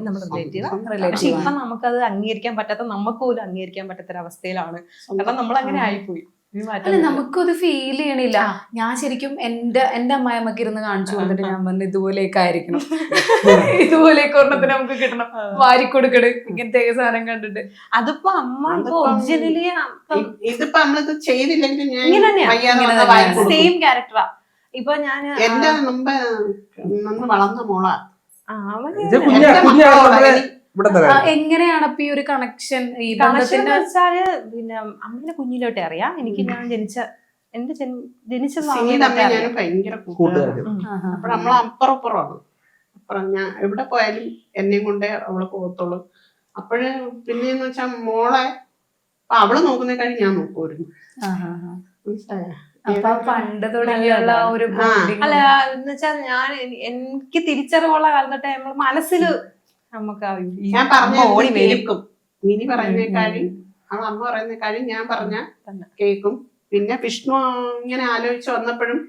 നമ്മുടെ റിലേറ്റീവ്. പക്ഷെ ഇപ്പൊ നമുക്കത് അംഗീകരിക്കാൻ പറ്റാത്ത, നമുക്ക് പോലും അംഗീകരിക്കാൻ പറ്റാത്ത ഒരു അവസ്ഥയിലാണ്. കാരണം നമ്മൾ അങ്ങനെ ആയിപ്പോയി. അല്ല, നമുക്കത് ഫീൽ ചെയ്യണില്ല. ഞാൻ ശരിക്കും എന്റെ അമ്മായിമ്മക്ക് ഇരുന്ന് കാണിച്ചു കൊടുത്തിട്ട് ഞാൻ പറഞ്ഞു ഇതുപോലെയൊക്കെ ആയിരിക്കണം, ഇതുപോലെയൊക്കെ ഒരെണ്ണത്തിന് നമുക്ക് കിട്ടണം, വാരിക്കൊടുക്കട്, ഇങ്ങനത്തെ സാധനം കണ്ടിട്ട്. അതിപ്പോ അമ്മ ഒറിജിനലി ഇതിപ്പോ നമ്മളിത് ചെയ്തില്ലെങ്കിൽ സെയിം ക്യാരക്ടറാ. ഇപ്പൊ ഞാൻ എന്റെ മുമ്പ് നന്ന് വളർന്ന മോളാ. എങ്ങനെയാണ് അപ്പൊ ഈ ഒരു കണക്ഷൻ? ഈ കണക്ഷൻ വെച്ചാല് പിന്നെ അമ്മേനെ കുഞ്ഞിലോട്ടെ അറിയാം. എനിക്ക് ഞാൻ ജനിച്ചത് ഞാനും ഭയങ്കര കൂട്ടുകാരും. അപ്പൊ നമ്മളെ അപ്പുറപ്പുറമാണ്. അപ്പുറം ഞാൻ എവിടെ പോയാലും എന്നെയും കൊണ്ടേ അവള് പോകത്തുള്ളൂ. അപ്പോഴ് പിന്നെന്ന് വെച്ചാ മോളെ അവള് നോക്കുന്നേക്കാളും ഞാൻ നോക്കുമായിരുന്നു. അപ്പൊ പണ്ട് തുടങ്ങിയുള്ള ഒരു അല്ല എന്ന് വെച്ചാൽ ഞാൻ എനിക്ക് തിരിച്ചറിവുള്ള കാലം തൊട്ടേ നമ്മൾ മനസ്സില് നമുക്ക് ഞാൻ പറഞ്ഞ ഓടി കേൾക്കും. മിനി പറയുന്നേക്കാളും അവൾ അമ്മ പറയുന്നേക്കാളും ഞാൻ പറഞ്ഞ കേൾക്കും. പിന്നെ വിഷ്ണു ഇങ്ങനെ ആലോചിച്ച് വന്നപ്പോഴും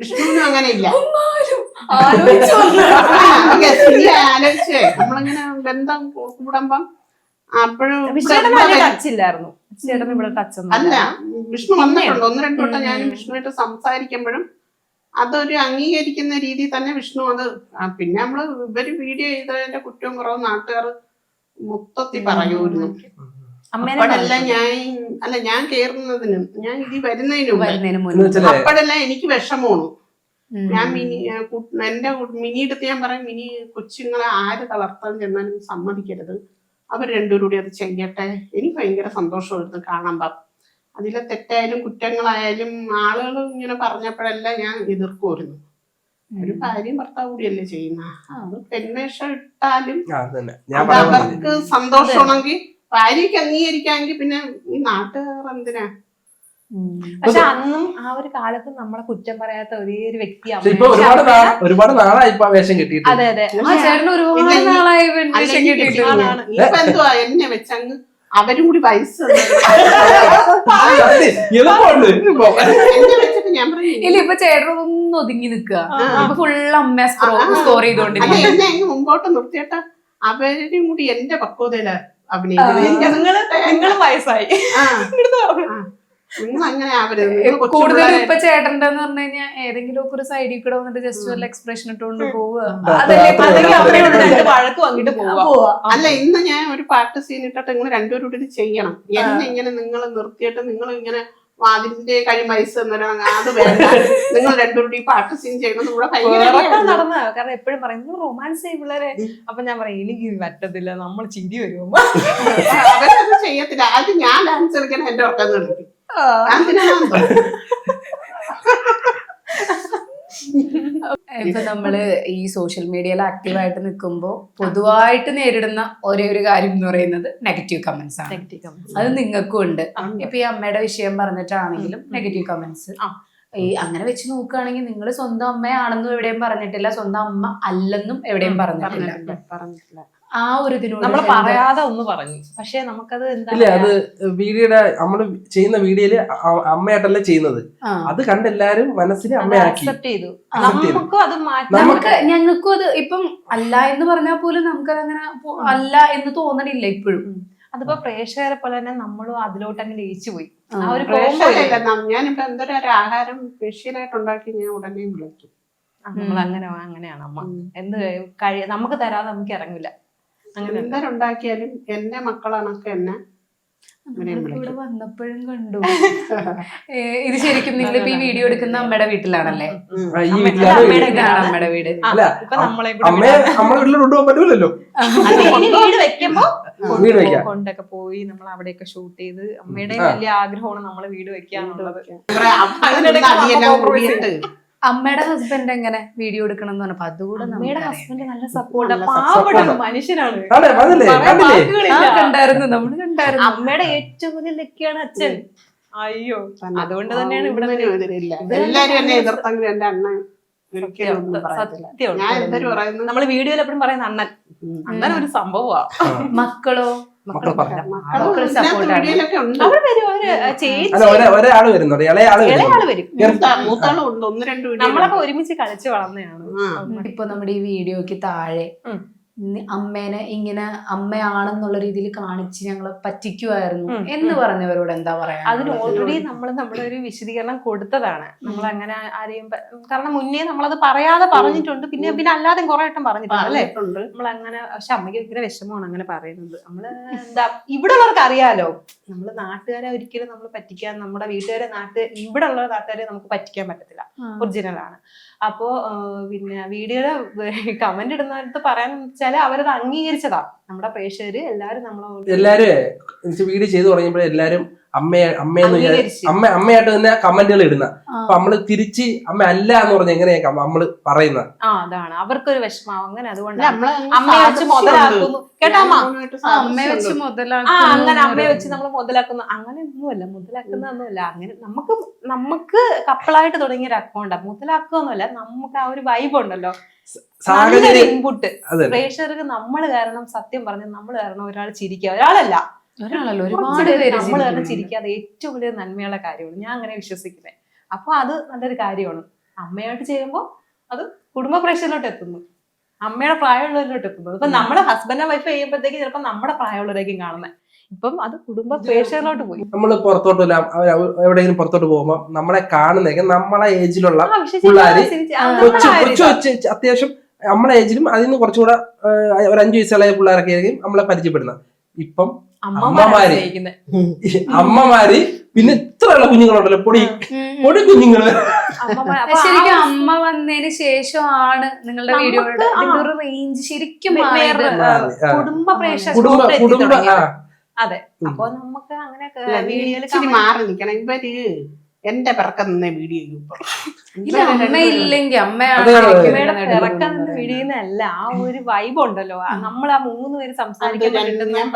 വിഷ്ണുവിനും അങ്ങനെ ഇല്ല. ആലോചിച്ചേ നമ്മളിങ്ങനെ ബന്ധം കൂടുമ്പം അപ്പോഴും ടച്ചില്ലായിരുന്നു. അല്ല, വിഷ്ണു വന്നിട്ടുണ്ട് 1-2 വട്ടം. ഞാനും വിഷ്ണുവായിട്ട് സംസാരിക്കുമ്പോഴും അതൊരു അംഗീകരിക്കുന്ന രീതിയിൽ തന്നെ വിഷ്ണു അത്. പിന്നെ നമ്മള് ഇവര് വീഡിയോ ചെയ്തതിന്റെ കുറ്റവും കുറവും നാട്ടുകാർ മൊത്തത്തിൽ പറയുമായിരുന്നു. അപ്പോഴെല്ലാം ഞാൻ കേറുന്നതിനും ഞാൻ ഇതിൽ വരുന്നതിനും അപ്പോഴെല്ലാം എനിക്ക് വിഷമമാണ്. ഞാൻ എന്റെ മിനിയെടുത്ത് ഞാൻ പറയും, മിനി കൊച്ചുങ്ങളെ ആര് തളർത്താൻ ചെന്നാലും സമ്മതിക്കരുത്, അവർ രണ്ടുപേരും കൂടി അത് ചെയ്യട്ടെ. എനിക്ക് ഭയങ്കര സന്തോഷമായിരുന്നു കാണുമ്പോ. അതിലെ തെറ്റായാലും കുറ്റങ്ങളായാലും ആളുകൾ ഇങ്ങനെ പറഞ്ഞപ്പോഴെല്ലാം ഞാൻ എതിർക്കുമായിരുന്നു. ഒരു ഭാര്യയും ഭർത്താവ് കൂടിയല്ലേ ചെയ്യുന്ന, അത് പെൺവേഷം ഇട്ടാലും അവർക്ക് സന്തോഷമാണെങ്കിൽ ഭാര്യക്ക് അംഗീകരിക്കാമെങ്കിൽ പിന്നെ ഈ നാട്ടുകാർ എന്തിനാ? പക്ഷെ അന്നും ആ ഒരു കാലത്ത് നമ്മളെ കുറ്റം പറയാത്ത ഒരേ ഒരു വ്യക്തിയാണ്. ഒരുപാട് നാളായി ഇപ്പൊ വേഷം കിട്ടിയിട്ട്. അതെ അതെ, ഇപ്പൊ എന്തുവാ എന്നെ വെച്ചങ്ങ് അവരും കൂടി വയസ്സ് ഞാൻ ഇല്ല. ഇപ്പൊ ചേട്ടനൊന്നും ഒതുങ്ങി നിക്കുക, ഫുള്ള് അമ്മ സ്കോർ ചെയ്തോണ്ടിരിക്കും. എന്നെ അങ്ങ് മുമ്പോട്ട് നിർത്തിയിട്ട് അവരും കൂടി എന്റെ പക്വതയില അഭിനയിക്കുന്നത്. വയസ്സായി നിങ്ങൾ അങ്ങനെ ആവരുത്. കൂടുതലും ഇപ്പൊ ചേട്ടൻ്റെ എന്ന് പറഞ്ഞു കഴിഞ്ഞാൽ ഏതെങ്കിലും ഒക്കെ ഒരു സൈഡിൽ കൂടെ വന്നിട്ട് ജസ്റ്റ് വല്ല എക്സ്പ്രഷൻ ഇട്ടുകൊണ്ട് പോവുക. അല്ല, ഇന്ന് ഞാൻ ഒരു പാട്ട് സീൻ ഇട്ടിട്ട് നിങ്ങൾ രണ്ടുപേരും കൂടി ചെയ്യണം. എന്നെ ഇങ്ങനെ നിങ്ങൾ നിർത്തിയിട്ട് നിങ്ങൾ ഇങ്ങനെ അതിന്റെ കഴിയും വയസ്സ് എന്നൊരാൾ അത് വേണ്ട, നിങ്ങൾ രണ്ടുപേരും ഈ പാട്ട് സീൻ ചെയ്യണം. ഇവിടെ നടന്ന കാരണം എപ്പോഴും പറയുന്നത് റൊമാൻസ് ചെയ്യും പിള്ളേരെ. അപ്പൊ ഞാൻ പറയും എനിക്ക് പറ്റത്തില്ല, നമ്മൾ ചിരി വരുമ്പോ അവരത് ചെയ്യത്തില്ല. അത് ഞാൻ ഡാൻസ് കളിക്കണം എന്റെ ഉറക്കം കളിക്കും. ഇപ്പൊ നമ്മള് ഈ സോഷ്യൽ മീഡിയയിൽ ആക്റ്റീവായിട്ട് നിൽക്കുമ്പോ പൊതുവായിട്ട് നേരിടുന്ന ഒരേ ഒരു കാര്യം എന്ന് പറയുന്നത് നെഗറ്റീവ് കമന്റ്സ് ആണ്. അത് നിങ്ങൾക്കും ഉണ്ട്. ഇപ്പൊ ഈ അമ്മയുടെ വിഷയം പറഞ്ഞിട്ടാണെങ്കിലും നെഗറ്റീവ് കമന്റ്സ്. ഈ അങ്ങനെ വെച്ച് നോക്കുകയാണെങ്കിൽ നിങ്ങൾ സ്വന്തം അമ്മയാണെന്നും എവിടെയും പറഞ്ഞിട്ടില്ല, സ്വന്തം അമ്മ അല്ലെന്നും എവിടെയും പറഞ്ഞിട്ടില്ല. ആ ഒരു നമ്മൾ പറയാതെ ഒന്ന് പറഞ്ഞു. പക്ഷെ നമുക്കത് ഇല്ല, അത് വീഡിയോയുടെ നമ്മള് ചെയ്യുന്ന വീഡിയോയില് അമ്മയായിട്ടല്ല ചെയ്യുന്നത്. അത് കണ്ടെല്ലാരും മനസ്സിന് അമ്മയാക്കി ഞങ്ങൾക്കും അത് ഇപ്പം അല്ല എന്ന് പറഞ്ഞാൽ പോലും നമുക്കത് അങ്ങനെ അല്ല എന്ന് തോന്നണില്ല ഇപ്പോഴും. അതിപ്പോ പ്രേക്ഷകരെ പോലെ തന്നെ നമ്മളും അതിലോട്ട് അങ്ങനെ ലയിച്ചു പോയി. ഞാനിപ്പോ എന്തൊരു ആഹാരം സ്പെഷ്യലായിട്ട് ഉണ്ടാക്കി ഞാൻ ഉടനെ വിളിക്കും. നമ്മൾ അങ്ങനെയാണ് അമ്മ. എന്ത് നമുക്ക് തരാതെ നമുക്ക് ഇറങ്ങില്ല. അങ്ങനെ എന്തൊരുണ്ടാക്കിയാലും എന്റെ മക്കളാണൊക്കെ എന്നെ ഇവിടെ വന്നപ്പോഴും കണ്ടു. ഇത് ശരിക്കും നിങ്ങളിപ്പോ ഈ വീഡിയോ എടുക്കുന്ന അമ്മയുടെ വീട്ടിലാണല്ലേ? അമ്മയുടെ വീട്. നമ്മളെ വീട്ടിൽ കൊണ്ടുപോകാൻ പറ്റൂലല്ലോ. വീട് വെക്കുമ്പോ കൊണ്ടൊക്കെ പോയി നമ്മൾ അവിടെയൊക്കെ ഷൂട്ട് ചെയ്ത് അമ്മയുടെ വലിയ ആഗ്രഹമാണ് നമ്മളെ വീട് വെക്കാന്നുള്ളത്. അമ്മയുടെ ഹസ്ബൻഡ് എങ്ങനെ വീഡിയോ എടുക്കണം എന്ന് പറഞ്ഞപ്പോ അതുകൂടെ അമ്മയുടെ ഹസ്ബൻഡ് നല്ല സപ്പോർട്ട്, പാവപ്പെട്ട മനുഷ്യനാണ്. കണ്ടായിരുന്നു, നമ്മള് കണ്ടായിരുന്നു. അമ്മയുടെ ഏറ്റവും വലിയ ലക്കിയാണ് അച്ഛൻ. അയ്യോ, അതുകൊണ്ട് തന്നെയാണ് ഇവിടെ എല്ലാരും എന്നെ എതിർത്തെങ്കിലും എന്റെ അണ്ണൻ ഒരിക്കലും ഒന്നും പറയത്തില്ല. സത്യം. ഞാൻ എന്തൊരു പറയുന്നത് നമ്മള് വീഡിയോയിൽ എപ്പോഴും പറയുന്ന അണ്ണൻ അണ്ണൻ ഒരു സംഭവമാ. മക്കളോ? മക്കൾ പറയാം. മക്കള് support ആണ്. വീഡിയോയിലൊക്കെ ഉണ്ട്. അവര് വരും, അവര് ചേച്ചി അല്ല ഒരാള് വരുന്നുണ്ട്, ഇളയാള് ഇളയാള് വരും. മൂത്താളും ഉണ്ട്, 1-2 വീഡിയോ. നമ്മളൊക്കെ ഒരുമിച്ച് കളിച്ച് വളർന്നതാണ്. ഇപ്പൊ നമ്മുടെ ഈ വീഡിയോക്ക് താഴെ അമ്മേനെ ഇങ്ങനെ അമ്മയാണെന്നുള്ള രീതിയിൽ കാണിച്ച് ഞങ്ങളെ പറ്റിക്കുമായിരുന്നു എന്ന് പറഞ്ഞവരോട് എന്താ പറയാ? അതിന് ഓൾറെഡി നമ്മൾ നമ്മുടെ ഒരു വിശദീകരണം കൊടുത്തതാണ്. നമ്മൾ അങ്ങനെ ആരെയും കാരണം മുന്നേ നമ്മളത് പറയാതെ പറഞ്ഞിട്ടുണ്ട്, പിന്നെ അല്ലാതെ കുറെ വട്ടം പറഞ്ഞിട്ടുണ്ട് അല്ലേ. നമ്മൾ അങ്ങനെ പക്ഷെ അമ്മയ്ക്ക് ഭയങ്കര വിഷമമാണ് അങ്ങനെ പറയുന്നത്. നമ്മള് എന്താ ഇവിടെ ഉള്ളവർക്ക് അറിയാലോ, നമ്മള് നാട്ടുകാരെ ഒരിക്കലും നമ്മൾ പറ്റിക്കാൻ, നമ്മുടെ വീട്ടുകാരെ ഇവിടെ ഉള്ള നാട്ടുകാരെ നമുക്ക് പറ്റിക്കാൻ പറ്റത്തില്ല, ഒറിജിനൽ ആണ്. അപ്പോ പിന്നെ വീഡിയോയുടെ കമന്റ് ഇടുന്നവർക്ക് പറയാൻ വെച്ചാല് അവരത് അംഗീകരിച്ചതാ. നമ്മുടെ പ്രേക്ഷകര് എല്ലാരും വീഡിയോ ചെയ്തു തുടങ്ങിയപ്പോൾ എല്ലാരും അമ്മയെന്ന് അമ്മയായിട്ട് തന്നെ കമന്റുകൾ ഇടുന്ന. അപ്പൊ നമ്മള് തിരിച്ച് അമ്മ അല്ല എന്ന് പറഞ്ഞ എങ്ങനെയാ നമ്മള് പറയുന്നത്? അതാണ് അവർക്കൊരു വിഷമാവും. അങ്ങനെ അതുകൊണ്ട് അമ്മയെ വെച്ച് മുതലാക്കുന്നു കേട്ടോ, അമ്മയെ വെച്ച് അങ്ങനെ അമ്മയെ വെച്ച് നമ്മൾ മുതലാക്കുന്നു, അങ്ങനെ ഒന്നുമല്ല, മുതലാക്കുന്നൊന്നുമല്ല. അങ്ങനെ നമുക്ക് കപ്പിളായിട്ട് തുടങ്ങിയ ഒരു അക്കൗണ്ടാ. മുതലാക്കുകയൊന്നുമല്ല, നമുക്ക് ആ ഒരു വൈബ് ഉണ്ടല്ലോ, ഇൻപുട്ട്. പ്രേക്ഷകർക്ക് നമ്മൾ കാരണം, സത്യം പറഞ്ഞ നമ്മൾ കാരണം ഒരാൾ ചിരിക്കുക, ഒരാളല്ല ഒരുപാട് പേര് നമ്മൾ കാരണം ചിരിക്കാതെ ഏറ്റവും വലിയ നന്മയുള്ള കാര്യമാണ്. ഞാൻ അങ്ങനെ വിശ്വസിക്കുന്നത്. അപ്പൊ അത് നല്ലൊരു കാര്യമാണ്. അമ്മയായിട്ട് ചെയ്യുമ്പോൾ അത് കുടുംബ പ്രേക്ഷകരിലോട്ട് എത്തുന്നു, അമ്മയുടെ പ്രായമുള്ളവരിലോട്ട് എത്തുന്നത്. ഇപ്പൊ നമ്മുടെ ഹസ്ബൻഡ് വൈഫ് ചെയ്യുമ്പോഴത്തേക്ക് ചിലപ്പോൾ നമ്മുടെ പ്രായമുള്ളവരേക്കും കാണുന്നത്. ഇപ്പം അത് കുടുംബ പ്രേക്ഷകരിലോട്ട് പോയി. നമ്മള് പുറത്തോട്ട് എവിടെയെങ്കിലും പുറത്തോട്ട് പോകുമ്പോ നമ്മളെ കാണുന്നതൊക്കെ നമ്മളെ ഏജിലുള്ള പിള്ളേര്, അത്യാവശ്യം നമ്മളെ ഏജിലും അതിന് കുറച്ചുകൂടെ ഒരു 5 വയസ്സുള്ള പിള്ളേരൊക്കെ ആയിരിക്കും നമ്മളെ പരിചയപ്പെടുന്നത്. ഇപ്പം അമ്മമാര് പിന്നെ ഇത്രയുള്ള കുഞ്ഞുങ്ങളുണ്ടല്ലോ, പൊടി കുഞ്ഞുങ്ങള്. ശരിക്കും അമ്മ വന്നതിന് ശേഷമാണ് നിങ്ങളുടെ വീഡിയോയുടെ ഒരു റേഞ്ച് ശരിക്കും കുടുംബ പ്രേക്ഷകർ. അതെ, അപ്പൊ നമുക്ക് അങ്ങനെ മാറി നിക്കണം. ഇവര് എന്റെ പിറക്കം നിന്ന വീഡിയോ അമ്മയില്ലെങ്കിൽ പിറക്കം നിന്ന് വീഡിയോന്നല്ല, ആ ഒരു വൈബ് ഉണ്ടല്ലോ, നമ്മൾ ആ 3 പേര് സംസാരിക്കാൻ